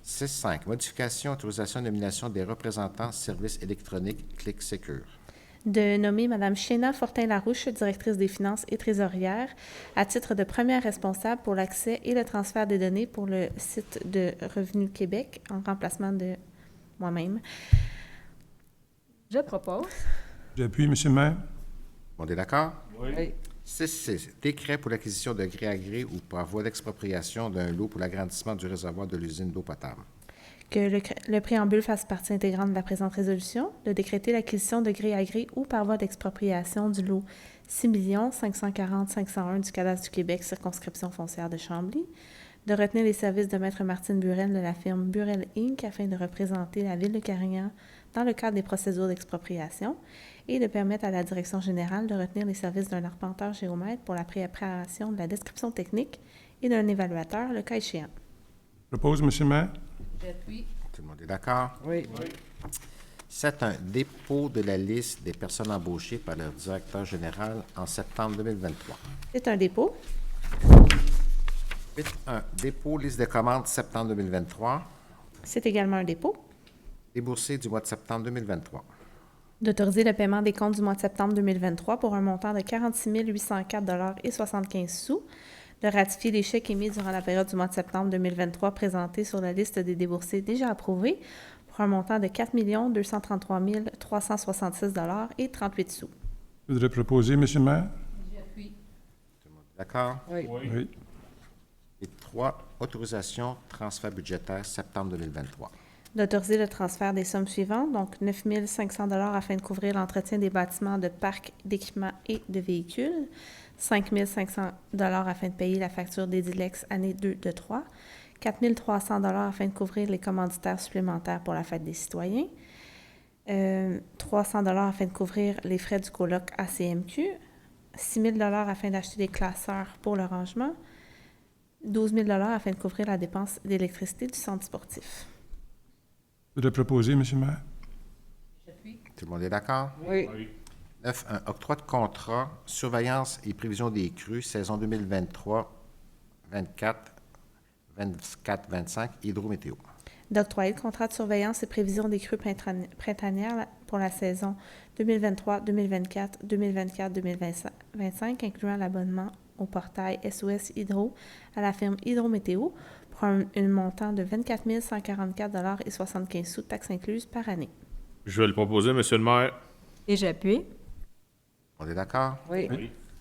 6.5. Modification, autorisation de nomination des représentants services électroniques Clic Secure. De nommer Mme Shéna Fortin-Larouche, directrice des finances et trésorière, à titre de première responsable pour l'accès et le transfert des données pour le site de Revenu Québec, en remplacement de moi-même. Je propose. J'appuie, Monsieur le maire. On est d'accord? Oui. 6.6. Décret pour l'acquisition de gré à gré ou par voie d'expropriation d'un lot pour l'agrandissement du réservoir de l'usine d'eau potable. Que le préambule fasse partie intégrante de la présente résolution, de décréter l'acquisition de gré à gré ou par voie d'expropriation du lot 6 540 501 du Cadastre du Québec, circonscription foncière de Chambly, de retenir les services de Maître Martine Burel de la firme Burel Inc. afin de représenter la Ville de Carignan dans le cadre des procédures d'expropriation et de permettre à la Direction générale de retenir les services d'un arpenteur géomètre pour la préparation de la description technique et d'un évaluateur, le cas échéant. Je propose, Monsieur le maire. J'appuie. Tout le monde est d'accord? Oui. 7.1. Dépôt de la liste des personnes embauchées par leur directeur général en septembre 2023. C'est un dépôt. 8.1. Dépôt liste de commandes septembre 2023. C'est également un dépôt. Déboursé du mois de septembre 2023. D'autoriser le paiement des comptes du mois de septembre 2023 pour un montant de 46 804,75 $. De ratifier les chèques émis durant la période du mois de septembre 2023 présentés sur la liste des déboursés déjà approuvés pour un montant de 4 233 366,38 $. Je voudrais proposer, Monsieur le maire. J'appuie. Tout le monde est d'accord? Oui. Oui. Et 3. Autorisation transfert budgétaire septembre 2023. D'autoriser le transfert des sommes suivantes, donc 9 500 $ afin de couvrir l'entretien des bâtiments de parcs, d'équipements et de véhicules, 5 500 $ afin de payer la facture d'Edilex année 2 de 3, 4 300 $ afin de couvrir les commanditaires supplémentaires pour la fête des citoyens, 300 $ afin de couvrir les frais du coloc ACMQ, 6 000 $ afin d'acheter des classeurs pour le rangement, 12 000 $ afin de couvrir la dépense d'électricité du centre sportif. Je voudrais proposer, M. le maire. Tout le monde est d'accord? Oui. 9.1. Octroi de contrat, surveillance et prévision des crues, saison 2023, 24, 25, hydrométéo. D'octroyer le contrat de surveillance et prévision des crues printanières pour la saison 2023, 2024, 2024-2025, incluant l'abonnement au portail SOS Hydro à la firme Hydrométéo pour un montant de 24 144,75 $ taxes incluses par année. Je vais le proposer, M. le maire. Et j'appuie. On est d'accord? Oui.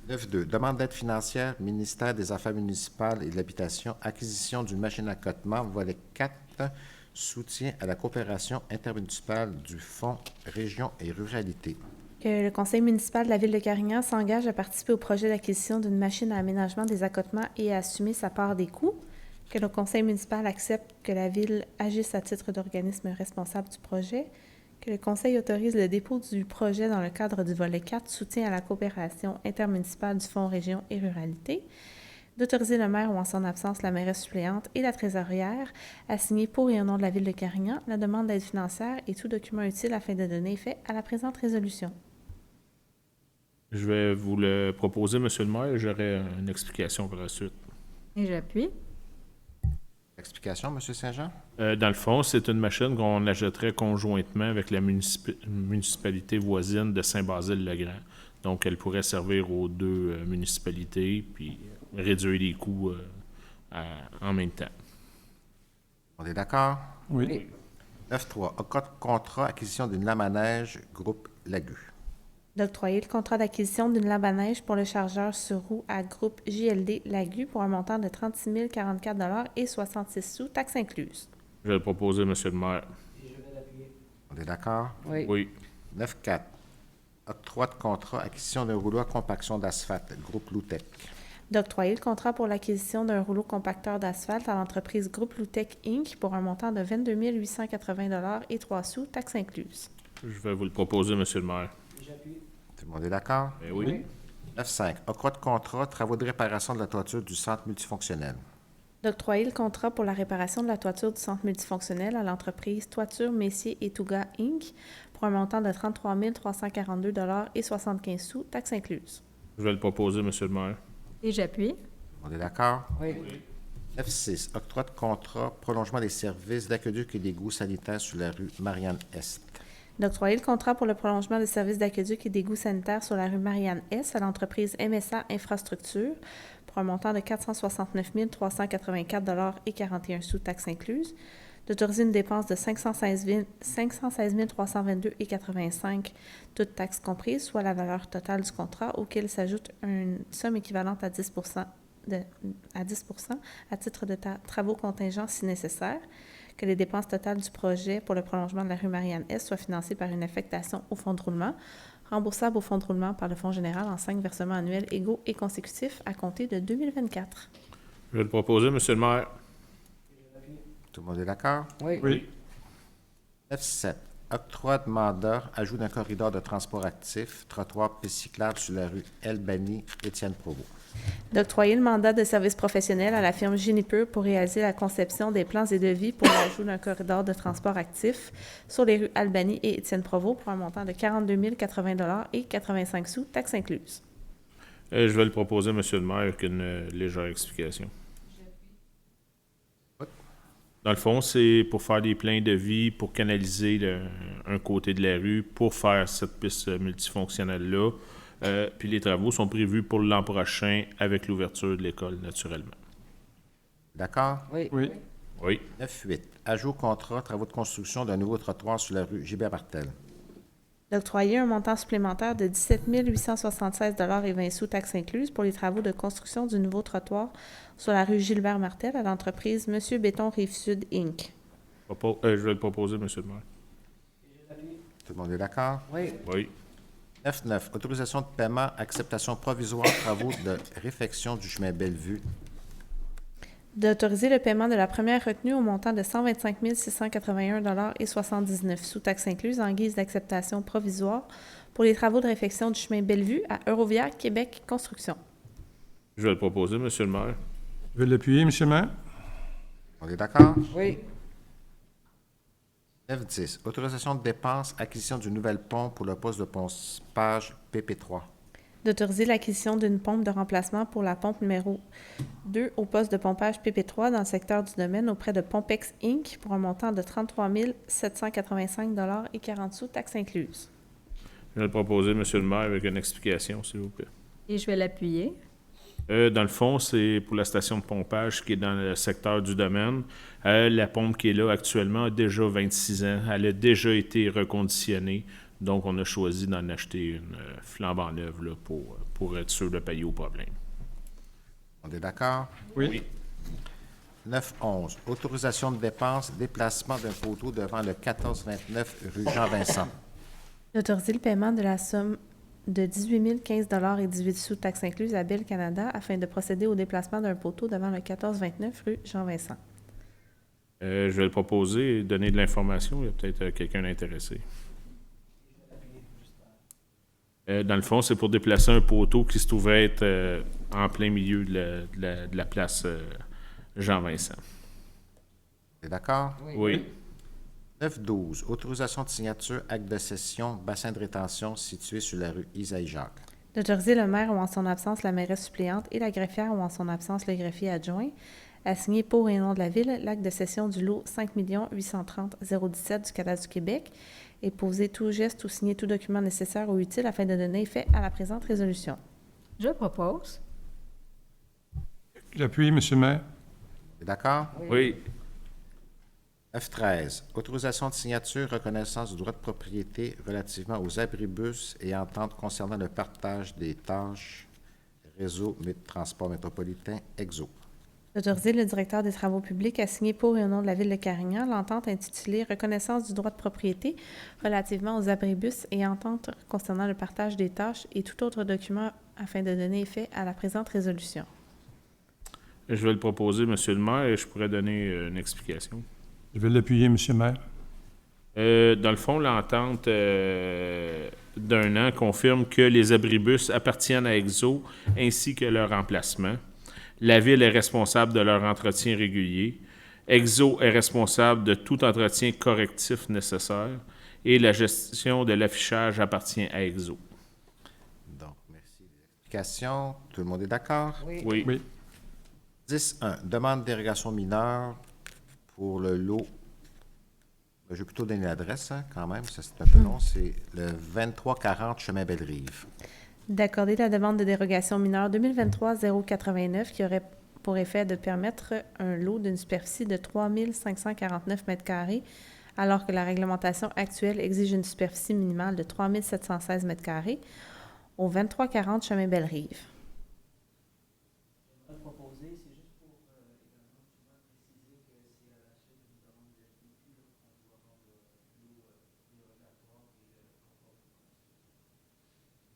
9.2. Demande d'aide financière, ministère des Affaires municipales et de l'Habitation, acquisition d'une machine à cotement, volet 4, soutien à la coopération intermunicipale du Fonds Région et Ruralité. Que le conseil municipal de la ville de Carignan s'engage à participer au projet d'acquisition d'une machine à aménagement des accotements et à assumer sa part des coûts. Que le conseil municipal accepte que la ville agisse à titre d'organisme responsable du projet. Que le conseil autorise le dépôt du projet dans le cadre du volet 4, soutien à la coopération intermunicipale du Fonds Région et Ruralité. D'autoriser le maire ou en son absence la mairesse suppléante et la trésorière à signer pour et au nom de la ville de Carignan la demande d'aide financière et tout document utile afin de donner effet à la présente résolution. Je vais vous le proposer, M. le maire. J'aurai une explication par la suite. Et j'appuie. Explication, M. Saint-Jean? Dans le fond, c'est une machine qu'on achèterait conjointement avec la municipalité voisine de Saint-Basile-le-Grand. Donc, elle pourrait servir aux deux municipalités puis réduire les coûts en même temps. On est d'accord? Oui. 9.3. Contrat acquisition d'une lame à neige, groupe Lagu. D'octroyer le contrat d'acquisition d'une lame à neige pour le chargeur sur roue à groupe JLD Lagu pour un montant de 36 044,66 $, taxes incluses. Je vais le proposer, M. le maire. On est d'accord? Oui. 9.4. Octroi de contrat acquisition d'un rouleau à compaction d'asphalte, groupe Loutec. D'octroyer le contrat pour l'acquisition d'un rouleau compacteur d'asphalte à l'entreprise Groupe Loutec Inc. pour un montant de 22 880,03 $, taxes incluses. Je vais vous le proposer, M. le maire. Tout le monde est d'accord? Oui. 9.5. Octroi de contrat, travaux de réparation de la toiture du centre multifonctionnel. D'octroyer le contrat pour la réparation de la toiture du centre multifonctionnel à l'entreprise Toiture Messier et Touga Inc. pour un montant de 33 342,75 $, taxes incluses. Je vais le proposer, M. le maire. Et j'appuie. On est d'accord? Oui. 9.6. Octroi de contrat, prolongement des services d'aqueduc et d'égouts sanitaires sur la rue Marianne-Est. D'octroyer le contrat pour le prolongement des services d'aqueduc et d'égouts sanitaires sur la rue Marianne-Est à l'entreprise MSA Infrastructure pour un montant de 469 384,41 $, taxes incluses. D'autoriser une dépense de 516 322,85 $, toutes taxes comprises, soit la valeur totale du contrat, auquel s'ajoute une somme équivalente à 10 à titre de travaux contingents si nécessaire. Que les dépenses totales du projet pour le prolongement de la rue Marianne-Est soient financées par une affectation au fonds de roulement, remboursable au fonds de roulement par le Fonds général en 5 versements annuels égaux et consécutifs à compter de 2024. Je vais le proposer, M. le maire. Tout le monde est d'accord? Oui. 9.7. Octroi de mandat, ajout d'un corridor de transport actif, trottoir piste cyclable sur la rue Albany, Étienne Provost. D'octroyer le mandat de service professionnel à la firme Juniper pour réaliser la conception des plans et devis pour l'ajout d'un corridor de transport actif sur les rues Albany et Étienne Provost pour un montant de 42 080,85 $, taxes incluses. Je vais le proposer, M. le maire, avec une légère explication. Dans le fond, c'est pour faire des plans de vie, pour canaliser un côté de la rue, pour faire cette piste multifonctionnelle-là. Puis les travaux sont prévus pour l'an prochain avec l'ouverture de l'école, naturellement. D'accord? Oui. 9.8. Ajout au contrat, travaux de construction d'un nouveau trottoir sur la rue Gilbert-Martel. D'octroyer un montant supplémentaire de 17 876,20 $, taxes incluses, pour les travaux de construction du nouveau trottoir sur la rue Gilbert-Martel à l'entreprise Monsieur Béton Rive-Sud, Inc. Je vais le proposer, M. le maire. Tout le monde est d'accord? Oui. 9.9. Autorisation de paiement, acceptation provisoire, travaux de réfection du chemin Bellevue. D'autoriser le paiement de la première retenue au montant de 125 681,79 sous taxes incluses en guise d'acceptation provisoire pour les travaux de réfection du chemin Bellevue à Eurovia Québec Construction. Je vais le proposer, Monsieur le maire. Je vais l'appuyer, M. le maire. On est d'accord? Oui. 9.10. Autorisation de dépenses, acquisition d'une nouvelle pompe pour le poste de pompage PP3. D'autoriser l'acquisition d'une pompe de remplacement pour la pompe numéro 2 au poste de pompage PP3 dans le secteur du domaine auprès de Pompex Inc. pour un montant de 33 785,40 taxes incluses. Je vais le proposer, Monsieur le maire, avec une explication, s'il vous plaît. Et je vais l'appuyer. Dans le fond, c'est pour la station de pompage qui est dans le secteur du domaine. La pompe qui est là actuellement a déjà 26 ans. Elle a déjà été reconditionnée. Donc, on a choisi d'en acheter une flambant neuve là, pour être sûr de payer au problème. On est d'accord? Oui. 9.11. Autorisation de dépenses, déplacement d'un poteau devant le 1429 rue Jean-Vincent. D'autoriser le paiement de la somme de 18 015 et 18 sous taxes incluses à Bell Canada afin de procéder au déplacement d'un poteau devant le 1429 rue Jean-Vincent. Je vais le proposer et donner de l'information. Il y a peut-être quelqu'un intéressé. Dans le fond, c'est pour déplacer un poteau qui se trouverait être en plein milieu de la place Jean-Vincent. T'es d'accord? Oui. 9.12. Autorisation de signature, acte de cession, bassin de rétention situé sur la rue Isaïe-Jacques. D'autoriser le maire ou en son absence la mairesse suppléante et la greffière ou en son absence le greffier adjoint à signer pour et au nom de la Ville l'acte de cession du lot 5 830 017 du Cadastre du Québec et poser tout geste ou signer tout document nécessaire ou utile afin de donner effet à la présente résolution. Je propose. J'appuie, M. le maire. T'es d'accord? Oui. 9.13. Autorisation de signature, reconnaissance du droit de propriété relativement aux abribus et entente concernant le partage des tâches réseau de transport métropolitain EXO. D'autoriser le directeur des travaux publics à signer pour et au nom de la Ville de Carignan l'entente intitulée « Reconnaissance du droit de propriété relativement aux abribus et entente concernant le partage des tâches et tout autre document afin de donner effet à la présente résolution. » Je vais le proposer, Monsieur le maire, et je pourrais donner une explication. Je vais l'appuyer, M. le maire. Dans le fond, l'entente d'un an confirme que les abribus appartiennent à EXO ainsi que leur remplacement. La Ville est responsable de leur entretien régulier. EXO est responsable de tout entretien correctif nécessaire et la gestion de l'affichage appartient à EXO. Donc, merci des explications. Tout le monde est d'accord? Oui. 10.1. Demande de dérogation mineure pour le lot. Je vais plutôt donner l'adresse, quand même, ça c'est un peu long. C'est le 2340 chemin Belle-Rive. D'accorder la demande de dérogation mineure 2023-089 qui aurait pour effet de permettre un lot d'une superficie de 3 549 m² alors que la réglementation actuelle exige une superficie minimale de 3 716 m² au 2340 chemin Belle-Rive.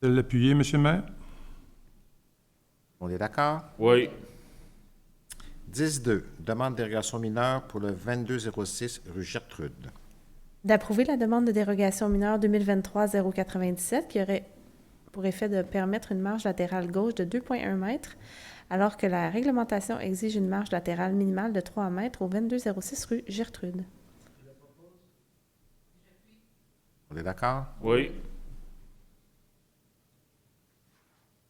De l'appuyer, M. le maire. On est d'accord? Oui. 10.2. Demande de dérogation mineure pour le 2206 rue Gertrude. D'approuver la demande de dérogation mineure 2023-097 qui aurait pour effet de permettre une marge latérale gauche de 2,1 m alors que la réglementation exige une marge latérale minimale de 3 m au 2206 rue Gertrude. On est d'accord? Oui.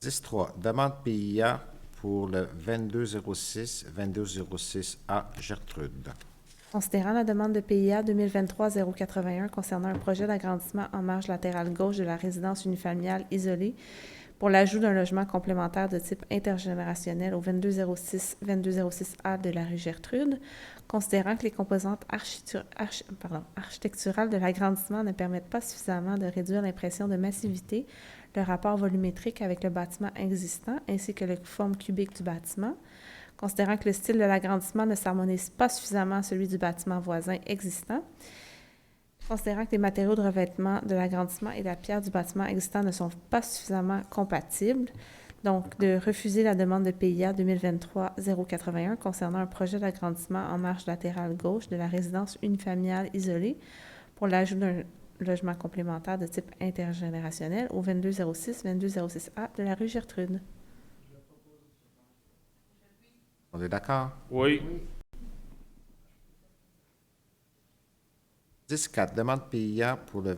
10.3. Demande PIA pour le 2206-2206A Gertrude. Considérant la demande de PIA 2023-081 concernant un projet d'agrandissement en marge latérale gauche de la résidence unifamiliale isolée pour l'ajout d'un logement complémentaire de type intergénérationnel au 2206-2206A de la rue Gertrude, considérant que les composantes architecturales de l'agrandissement ne permettent pas suffisamment de réduire l'impression de massivité, le rapport volumétrique avec le bâtiment existant ainsi que la forme cubique du bâtiment, considérant que le style de l'agrandissement ne s'harmonise pas suffisamment à celui du bâtiment voisin existant, considérant que les matériaux de revêtement de l'agrandissement et la pierre du bâtiment existant ne sont pas suffisamment compatibles, Donc, de refuser la demande de PIA 2023-081 concernant un projet d'agrandissement en marge latérale gauche de la résidence unifamiliale isolée pour l'ajout d'un logement complémentaire de type intergénérationnel au 2206-2206A de la rue Gertrude. On est d'accord? Oui. 10-4, demande PIA pour le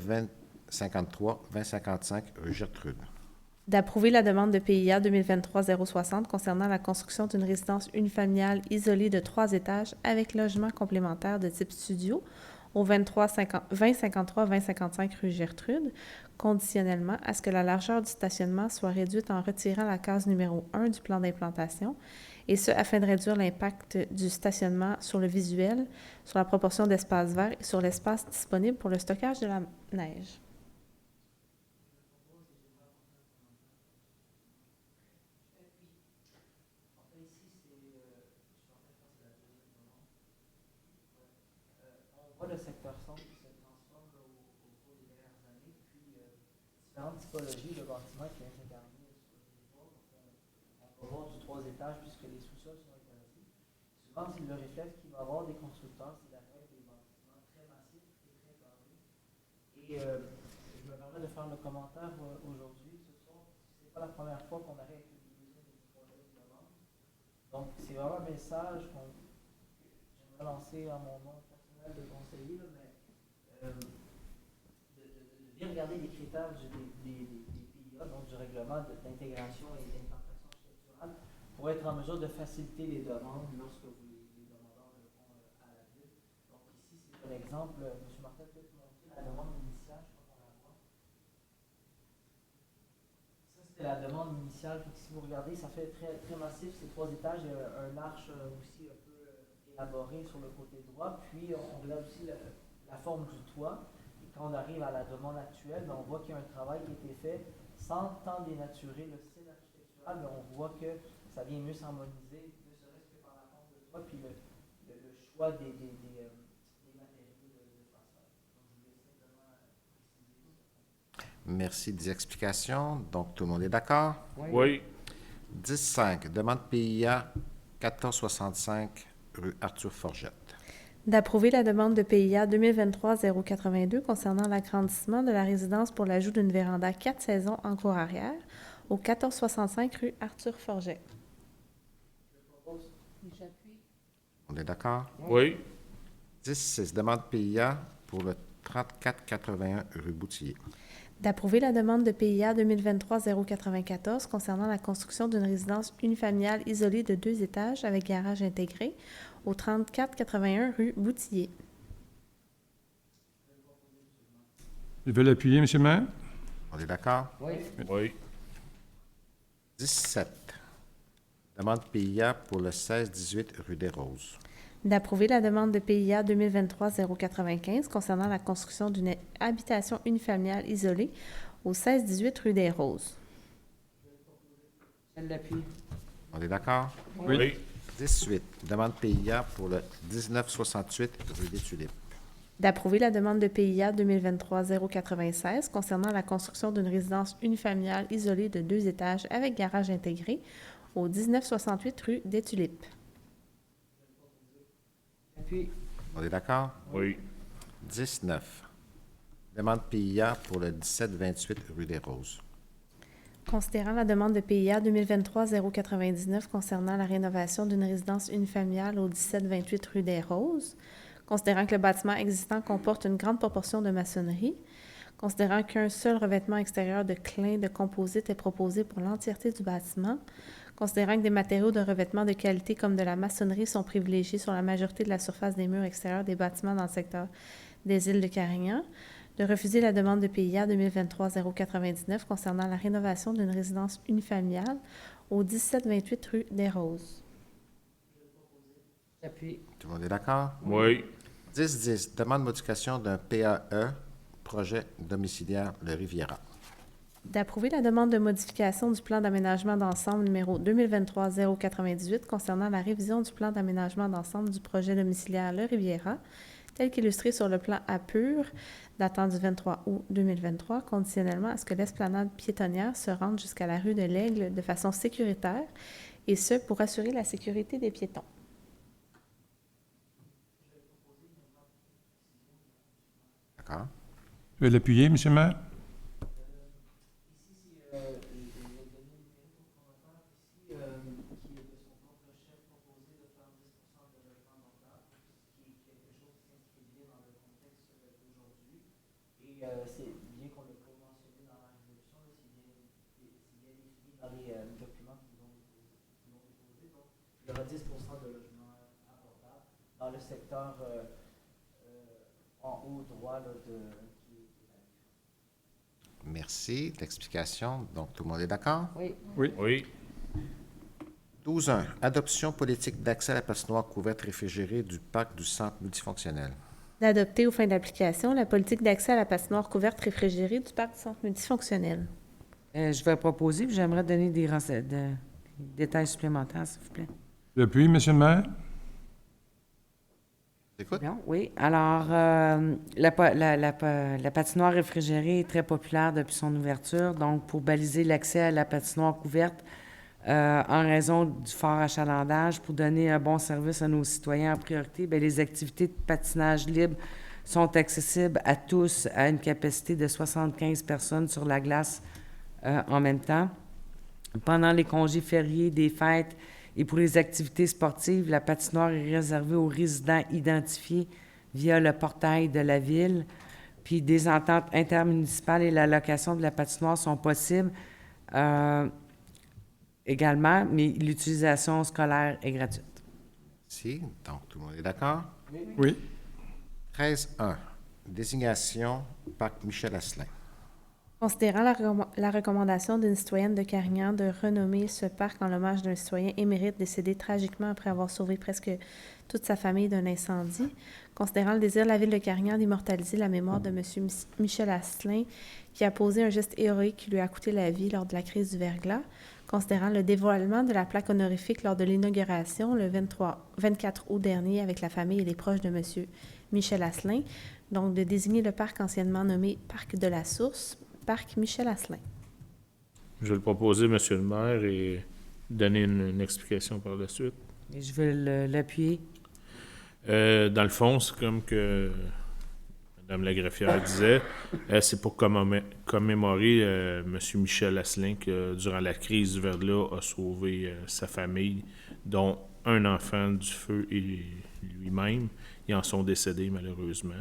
2053-2055 rue Gertrude. D'approuver la demande de PIA 2023-060 concernant la construction d'une résidence unifamiliale isolée de 3 étages avec logement complémentaire de type studio au 2053-2055 rue Gertrude, conditionnellement à ce que la largeur du stationnement soit réduite en retirant la case numéro 1 du plan d'implantation, et ce, afin de réduire l'impact du stationnement sur le visuel, sur la proportion d'espace vert et sur l'espace disponible pour le stockage de la neige. Le secteur centre qui se transforme au cours des dernières années, puis différentes typologies de bâtiments qui viennent s'incarner sur le territoire. On va voir du 3 étages puisque les sous-sols sont intéressés. Souvent, le réflexe qu'il va y avoir des constructeurs, c'est d'arriver des bâtiments très massifs et très carrés. Et je me permets de faire le commentaire aujourd'hui, ce soir, c'est pas la première fois qu'on arrive avec des besoins de projets de demande. Donc, c'est vraiment un message que j'aimerais lancer à mon nom de conseiller, là, mais de bien regarder les critères des PIA, donc du règlement d'intégration et d'implantation architecturale, pour être en mesure de faciliter les demandes lorsque les demandeurs le font à la ville. Donc ici, c'est un exemple. M. Martin peut montrer la demande initiale, je crois qu'on la voit. Ça, c'était la demande initiale. Donc, si vous regardez, ça fait très, très massif, c'est 3 étages, un arche aussi un peu élaboré sur le côté droit, puis on regarde aussi la forme du toit. Et quand on arrive à la demande actuelle, on voit qu'il y a un travail qui a été fait sans tant dénaturer le style architectural, mais on voit que ça vient mieux s'harmoniser, ne serait-ce que par la forme de toit, puis le choix des matériaux de façade. Donc, je voulais simplement préciser ça. Merci des explications. Donc, tout le monde est d'accord? Oui. 10-5, demande PIA 1465 rue Arthur Forgette. D'approuver la demande de PIA 2023-082 concernant l'agrandissement de la résidence pour l'ajout d'une véranda 4 saisons en cour arrière au 1465 rue Arthur Forget. On est d'accord? Oui. 10-6, demande PIA pour le 3481 rue Boutillier. D'approuver la demande de PIA 2023-094 concernant la construction d'une résidence unifamiliale isolée de 2 étages avec garage intégré au 3481 rue Boutillier. Ils veulent appuyer, M. le maire? On est d'accord? Oui. 17, demande PIA pour le 1618 rue des Roses. D'approuver la demande de PIA 2023-095 concernant la construction d'une habitation unifamiliale isolée au 1618 rue des Roses. Je l'appuie. On est d'accord? Oui. 18, demande PIA pour le 1968 rue des Tulipes. D'approuver la demande de PIA 2023-096 concernant la construction d'une résidence unifamiliale isolée de 2 étages avec garage intégré au 1968 rue des Tulipes. Puis, On est d'accord? Oui. 19, demande PIA pour le 1728 rue des Roses. Considérant la demande de PIA 2023-099 concernant la rénovation d'une résidence unifamiliale au 1728 rue des Roses, considérant que le bâtiment existant comporte une grande proportion de maçonnerie, considérant qu'un seul revêtement extérieur de clin de composite est proposé pour l'entièreté du bâtiment, considérant que des matériaux de revêtement de qualité comme de la maçonnerie sont privilégiés sur la majorité de la surface des murs extérieurs des bâtiments dans le secteur des îles de Carignan, de refuser la demande de PIA 2023-099 concernant la rénovation d'une résidence unifamiliale au 1728 rue des Roses. j'appuie. Tout le monde est d'accord? Oui. 10-10, demande de modification d'un PAE, projet domiciliaire Le Riviera. D'approuver la demande de modification du plan d'aménagement d'ensemble numéro 2023-098 concernant la révision du plan d'aménagement d'ensemble du projet domiciliaire Le Riviera, tel qu'illustré sur le plan APUR, datant du 23 août 2023, conditionnellement à ce que l'esplanade piétonnière se rende jusqu'à la rue de l'Aigle de façon sécuritaire, et ce, pour assurer la sécurité des piétons. D'accord. Je vais l'appuyer, M. le maire. C'est bien qu'on ne l'ait pas mentionné dans la résolution, c'est bien défini dans les documents qui nous ont déposés. Donc, il y aura 10 de logements abordables dans le secteur en haut droit là, Merci. L'explication. Donc, tout le monde est d'accord? Oui. Oui. 12.1. Adoption politique d'accès à la patinoire couverte réfrigérée du parc du centre multifonctionnel. D'adopter aux fins d'application la politique d'accès à la patinoire couverte réfrigérée du parc du centre multifonctionnel. Je vais proposer, puis j'aimerais donner des détails supplémentaires, s'il vous plaît. J'appuie, M. le maire. Écoute. Bien, oui. Alors, la patinoire réfrigérée est très populaire depuis son ouverture. Donc, pour baliser l'accès à la patinoire couverte, en raison du fort achalandage, pour donner un bon service à nos citoyens en priorité, bien, les activités de patinage libre sont accessibles à tous à une capacité de 75 personnes sur la glace en même temps. Pendant les congés fériés, des fêtes et pour les activités sportives, la patinoire est réservée aux résidents identifiés via le portail de la ville. Puis des ententes intermunicipales et la location de la patinoire sont possibles également, mais l'utilisation scolaire est gratuite. Merci. Donc, tout le monde est d'accord? Oui. 13.1. Désignation parc Michel Asselin. Considérant la recommandation d'une citoyenne de Carignan de renommer ce parc en l'hommage d'un citoyen émérite décédé tragiquement après avoir sauvé presque toute sa famille d'un incendie, considérant le désir de la ville de Carignan d'immortaliser la mémoire de M. Michel Asselin, qui a posé un geste héroïque qui lui a coûté la vie lors de la crise du verglas, considérant le dévoilement de la plaque honorifique lors de l'inauguration le 24 août dernier avec la famille et les proches de M. Michel Asselin, donc de désigner le parc anciennement nommé Parc de la Source, Parc Michel Asselin. Je vais le proposer, M. le maire, et donner une explication par la suite. Et je vais l'appuyer. Dans le fond, c'est comme que Mme la greffière disait, c'est pour commémorer M. Michel Asselin qui, durant la crise du verglas, a sauvé sa famille, dont un enfant du feu et lui-même. Ils en sont décédés, malheureusement.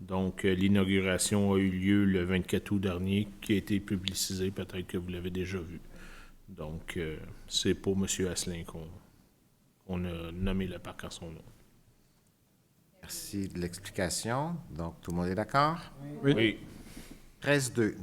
Donc, l'inauguration a eu lieu le 24 août dernier, qui a été publicisé, peut-être que vous l'avez déjà vu. Donc, c'est pour M. Asselin qu'on a nommé le parc en son nom. Merci de l'explication. Donc, tout le monde est d'accord? Oui. 13.2.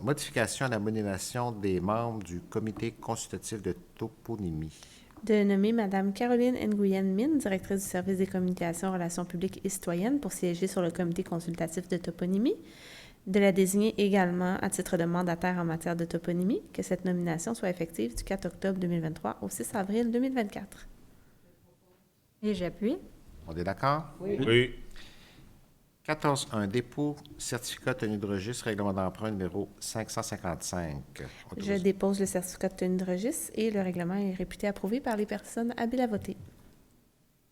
Modification à la nomination des membres du comité consultatif de toponymie. De nommer Mme Caroline Nguyen-Min, directrice du service des communications, relations publiques et citoyennes, pour siéger sur le comité consultatif de toponymie. De la désigner également à titre de mandataire en matière de toponymie, que cette nomination soit effective du 4 octobre 2023 au 6 avril 2024. Et j'appuie. On est d'accord? Oui. 14.1. Dépôt certificat de tenue de registre, règlement d'emprunt numéro 555. Je dépose le certificat de tenue de registre et le règlement est réputé approuvé par les personnes habiles à voter.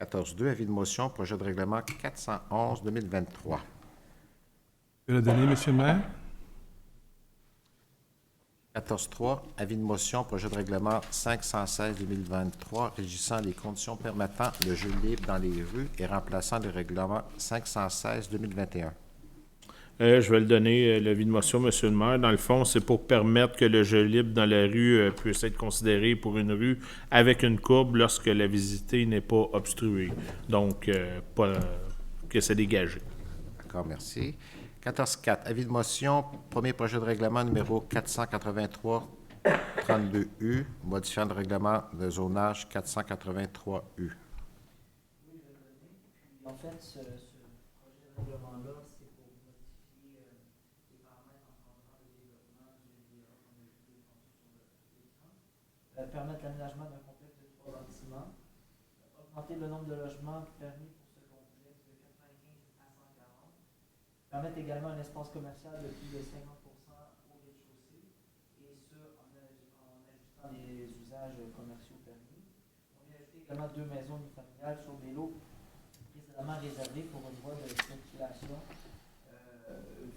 14.2. Avis de motion, projet de règlement 411-2023. Je vais le donner, M. le maire. 14.3. Avis de motion, projet de règlement 516-2023, régissant les conditions permettant le jeu libre dans les rues et remplaçant le règlement 516-2021. Je vais le donner, l'avis de motion, M. le maire. Dans le fond, c'est pour permettre que le jeu libre dans la rue puisse être considéré pour une rue avec une courbe lorsque la visitée n'est pas obstruée. Donc, que c'est dégagé. D'accord, merci. 14.4. Avis de motion, premier projet de règlement numéro 483-32U, modifiant le règlement de zonage 483U. En fait, ce projet de règlement-là, c'est pour modifier les paramètres encadrant le développement du DA, comme je l'ai tantôt sur l'écran, permettre l'aménagement d'un complexe de 3 bâtiments, augmenter le nombre de logements permis pour ce Permettre également un espace commercial de plus de 50% au rez-de-chaussée, et ce, en ajustant les usages commerciaux permis. On vient ajouter également 2 maisons unifamiliales sur des lots précédemment réservés pour une voie de circulation,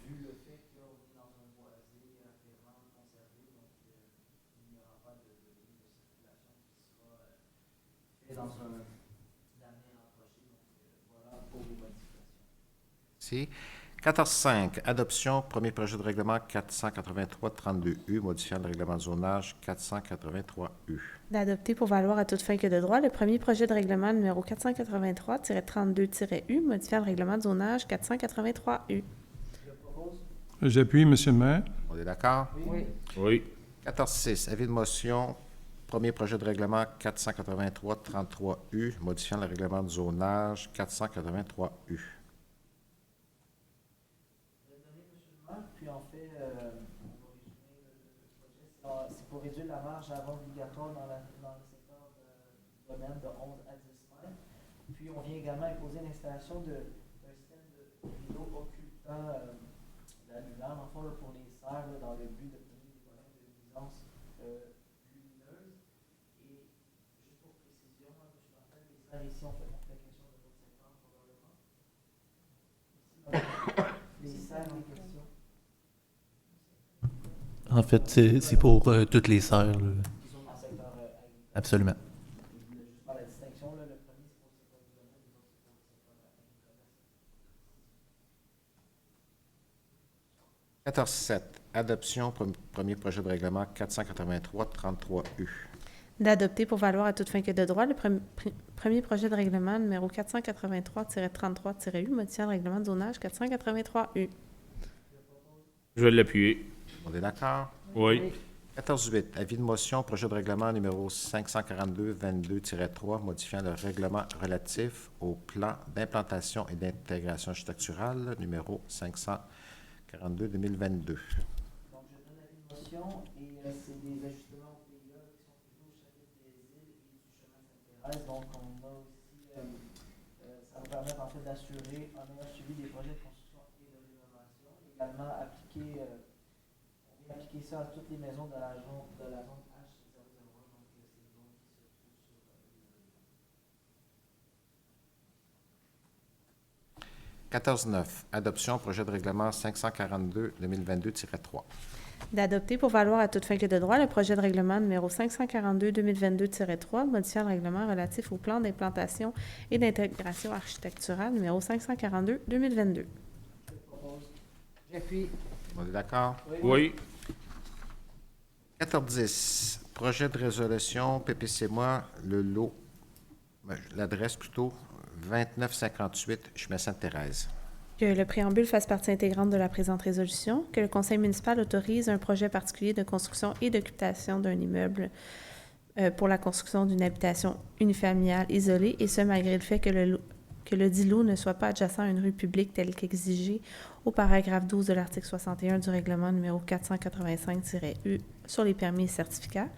vu le fait qu'on est dans un boisé afférent conservé, donc il n'y aura pas de ligne de circulation qui sera fait dans un avenir approché. Donc voilà pour les modifications. Si. 14.5. Adoption, premier projet de règlement 483-32U, modifiant le règlement de zonage 483U. D'adopter pour valoir à toute fin que de droit le premier projet de règlement numéro 483-32-U, modifiant le règlement de zonage 483U. J'appuie, M. le maire. On est d'accord? Oui. Oui. 14.6. Avis de motion, premier projet de règlement 483-33U, modifiant le règlement de zonage 483U. Puis en fait, on va résumer le projet. C'est pour réduire la marge à vente obligatoire dans le secteur du domaine de 11 à 10 mètres. Puis on vient également imposer l'installation d'un système de rideau occultant l'annulaire, en fait, pour les serres, là, dans le but d'obtenir des problèmes de nuisance lumineuse. Et juste pour précision, M. Martin, les serres ici, on fait quelque chose de votre secteur probablement. Les serres en question. En fait, c'est pour toutes les serres. Absolument. 14.7. Adoption, premier projet de règlement 483-33U. D'adopter pour valoir à toute fin que de droit le premier projet de règlement numéro 483-33-U, modifiant le règlement de zonage 483U. Je vais l'appuyer. On est d'accord? Oui. 14.8. Avis de motion, projet de règlement numéro 542-22-3, modifiant le règlement relatif au plan d'implantation et d'intégration architecturale numéro 542-2022. Donc, je donne l'avis de motion et c'est des ajustements au PIA qui sont plutôt au chapitre des îles et du chemin Sainte-Thérèse. Donc, on a aussi, ça va permettre en fait d'assurer un meilleur suivi des projets de construction et de rénovation. Également, appliquer ça à toutes les maisons de la zone H001, donc c'est une zone qui se trouve sur 14.9. Adoption, projet de règlement 542-2022-3. D'adopter pour valoir à toute fin que de droit le projet de règlement numéro 542-2022-3, modifiant le règlement relatif au plan d'implantation et d'intégration architecturale numéro 542-2022. J'appuie. On est d'accord? Oui. 14.10. Projet de résolution, PPC-moi, le lot, l'adresse plutôt, 2958, chemin Sainte-Thérèse. Que le préambule fasse partie intégrante de la présente résolution, que le conseil municipal autorise un projet particulier de construction et d'occupation d'un immeuble pour la construction d'une habitation unifamiliale isolée, et ce malgré le fait que le dit lot ne soit pas adjacent à une rue publique telle qu'exigée au paragraphe 12 de l'article 61 du règlement numéro 485-U sur les permis et certificats,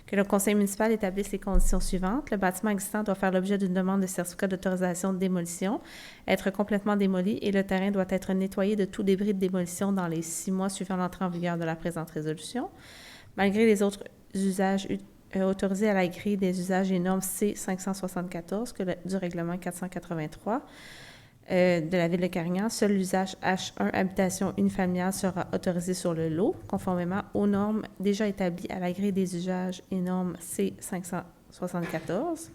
que le conseil municipal établisse les conditions suivantes. Le bâtiment existant doit faire l'objet d'une demande de certificat d'autorisation de démolition, être complètement démoli et le terrain doit être nettoyé de tout débris de démolition dans les 6 mois suivant l'entrée en vigueur de la présente résolution. Malgré les autres usages autorisés à la grille des usages et normes C574 du règlement 483, de la Ville de Carignan, seul l'usage H1 habitation unifamiliale sera autorisé sur le lot, conformément aux normes déjà établies à la grille des usages et normes C574.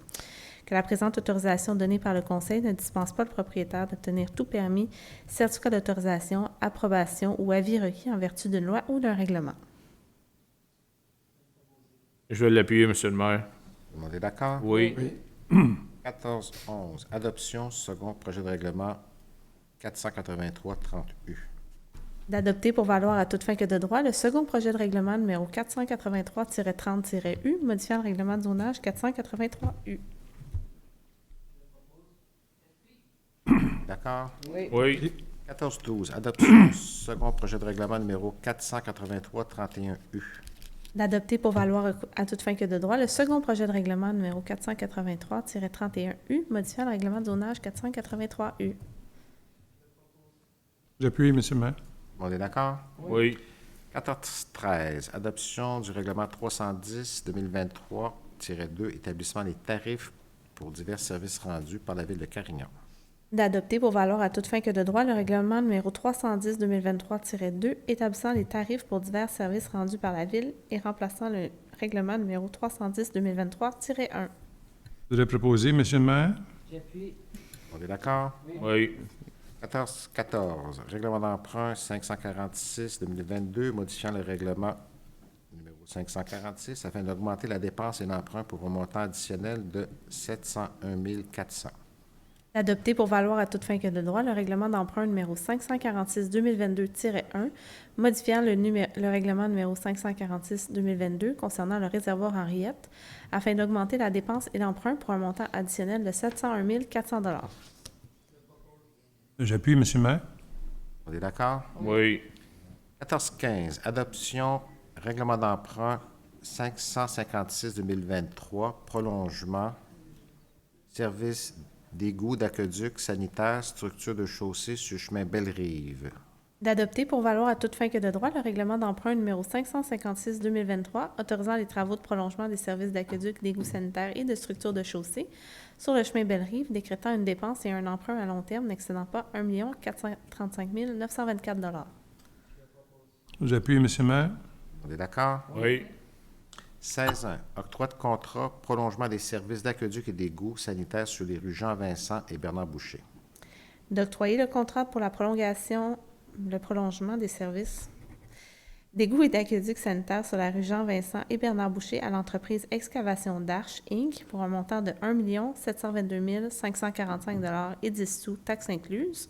Que la présente autorisation donnée par le Conseil ne dispense pas le propriétaire d'obtenir tout permis, certificat d'autorisation, approbation ou avis requis en vertu d'une loi ou d'un règlement. Je vais l'appuyer, M. le maire. Tout le monde est d'accord? Oui. 14.11. Adoption, second projet de règlement 483-30U. D'adopter pour valoir à toute fin que de droit le second projet de règlement numéro 483-30-U, modifiant le règlement de zonage 483U. D'accord? Oui. 14.12. Adoption, second projet de règlement numéro 483-31U. D'adopter pour valoir à toute fin que de droit le second projet de règlement numéro 483-31U, modifiant le règlement de zonage 483U. J'appuie, M. le maire. On est d'accord? Oui. 14-13, adoption du règlement 310-2023-2, établissement des tarifs pour divers services rendus par la Ville de Carignan. D'adopter pour valoir à toute fin que de droit le règlement numéro 310-2023-2 établissant les tarifs pour divers services rendus par la Ville et remplaçant le règlement numéro 310-2023-1. Je voudrais proposer, M. le maire. J'appuie. On est d'accord? Oui. 14-14, règlement d'emprunt 546-2022, modifiant le règlement numéro 546 afin d'augmenter la dépense et l'emprunt pour un montant additionnel de 701 400. D'adopter pour valoir à toute fin que de droit le règlement d'emprunt numéro 546-2022-1, modifiant le règlement numéro 546-2022 concernant le réservoir Henriette, afin d'augmenter la dépense et l'emprunt pour un montant additionnel de 701 400 $. J'appuie, M. le maire. On est d'accord? Oui. 14-15, adoption, règlement d'emprunt 556-2023, prolongement, service d'égout, d'aqueduc sanitaire, structure de chaussée sur chemin Belle-Rive. D'adopter pour valoir à toute fin que de droit le règlement d'emprunt numéro 556-2023 autorisant les travaux de prolongement des services d'aqueduc, d'égouts sanitaires et de structures de chaussée sur le chemin Belle-Rive, décrétant une dépense et un emprunt à long terme n'excédant pas 1 435 924 $. J'appuie, M. le maire. On est d'accord? Oui. 16-1, octroi de contrat, prolongement des services d'aqueduc et d'égouts sanitaires sur les rues Jean-Vincent et Bernard-Boucher. D'octroyer le contrat pour le prolongement des services d'égouts et d'aqueduc sanitaires sur la rue Jean-Vincent et Bernard-Boucher à l'entreprise Excavation d'Arche, Inc. pour un montant de 1 722 545 $ et 10 sous, taxes incluses.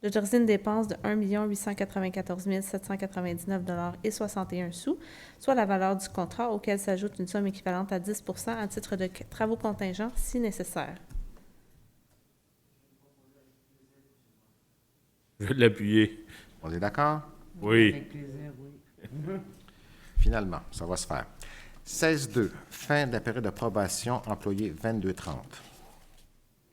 D'autoriser une dépense de 1 894 799 $ et 61 sous, soit la valeur du contrat auquel s'ajoute une somme équivalente à 10 % à titre de travaux contingents si nécessaire. Je vais l'appuyer. On est d'accord? Oui. Avec plaisir, oui. Finalement, ça va se faire. 16-2, fin de la période de probation, employé 22-30.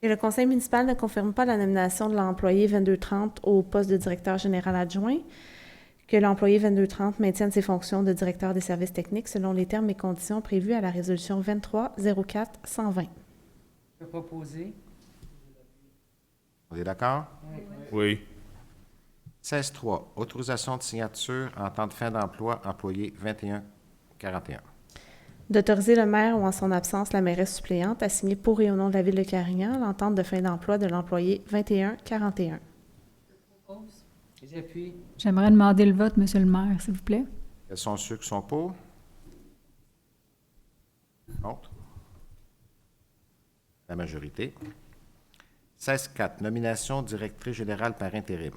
Et le conseil municipal ne confirme pas la nomination de l'employé 2230 au poste de directeur général adjoint, que l'employé 2230 maintienne ses fonctions de directeur des services techniques selon les termes et conditions prévus à la résolution 23-04-120. Je peux proposer. On est d'accord? Oui. 16-3, autorisation de signature en temps de fin d'emploi, employé 21-41. D'autoriser le maire ou en son absence la mairesse suppléante à signer pour et au nom de la Ville de Carignan l'entente de fin d'emploi de l'employé 21-41. J'appuie. J'aimerais demander le vote, Monsieur le maire, s'il vous plaît. Quels sont ceux qui sont pour? Contre? La majorité. 16-4, nomination directrice générale par intérim.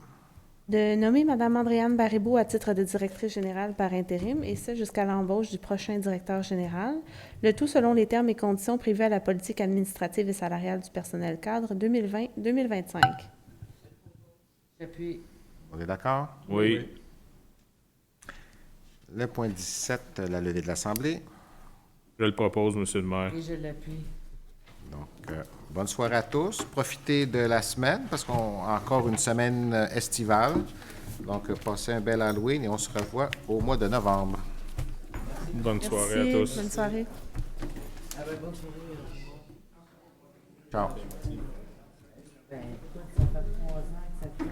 De nommer Mme Andréane Baribeau à titre de directrice générale par intérim, et ce jusqu'à l'embauche du prochain directeur général, le tout selon les termes et conditions prévus à la politique administrative et salariale du personnel cadre 2020-2025. J'appuie. On est d'accord? Oui. Le point 17, la levée de l'Assemblée. Je le propose, M. le maire. Et je l'appuie. Donc, bonne soirée à tous. Profitez de la semaine parce qu'on a encore une semaine estivale. Donc, passez un bel Halloween et on se revoit au mois de novembre. Bonne soirée à Merci. tous. Bonne soirée. Ah ben, bonne soirée. Ciao. Ben, écoute, ça fait 3 ans que ça fait, ça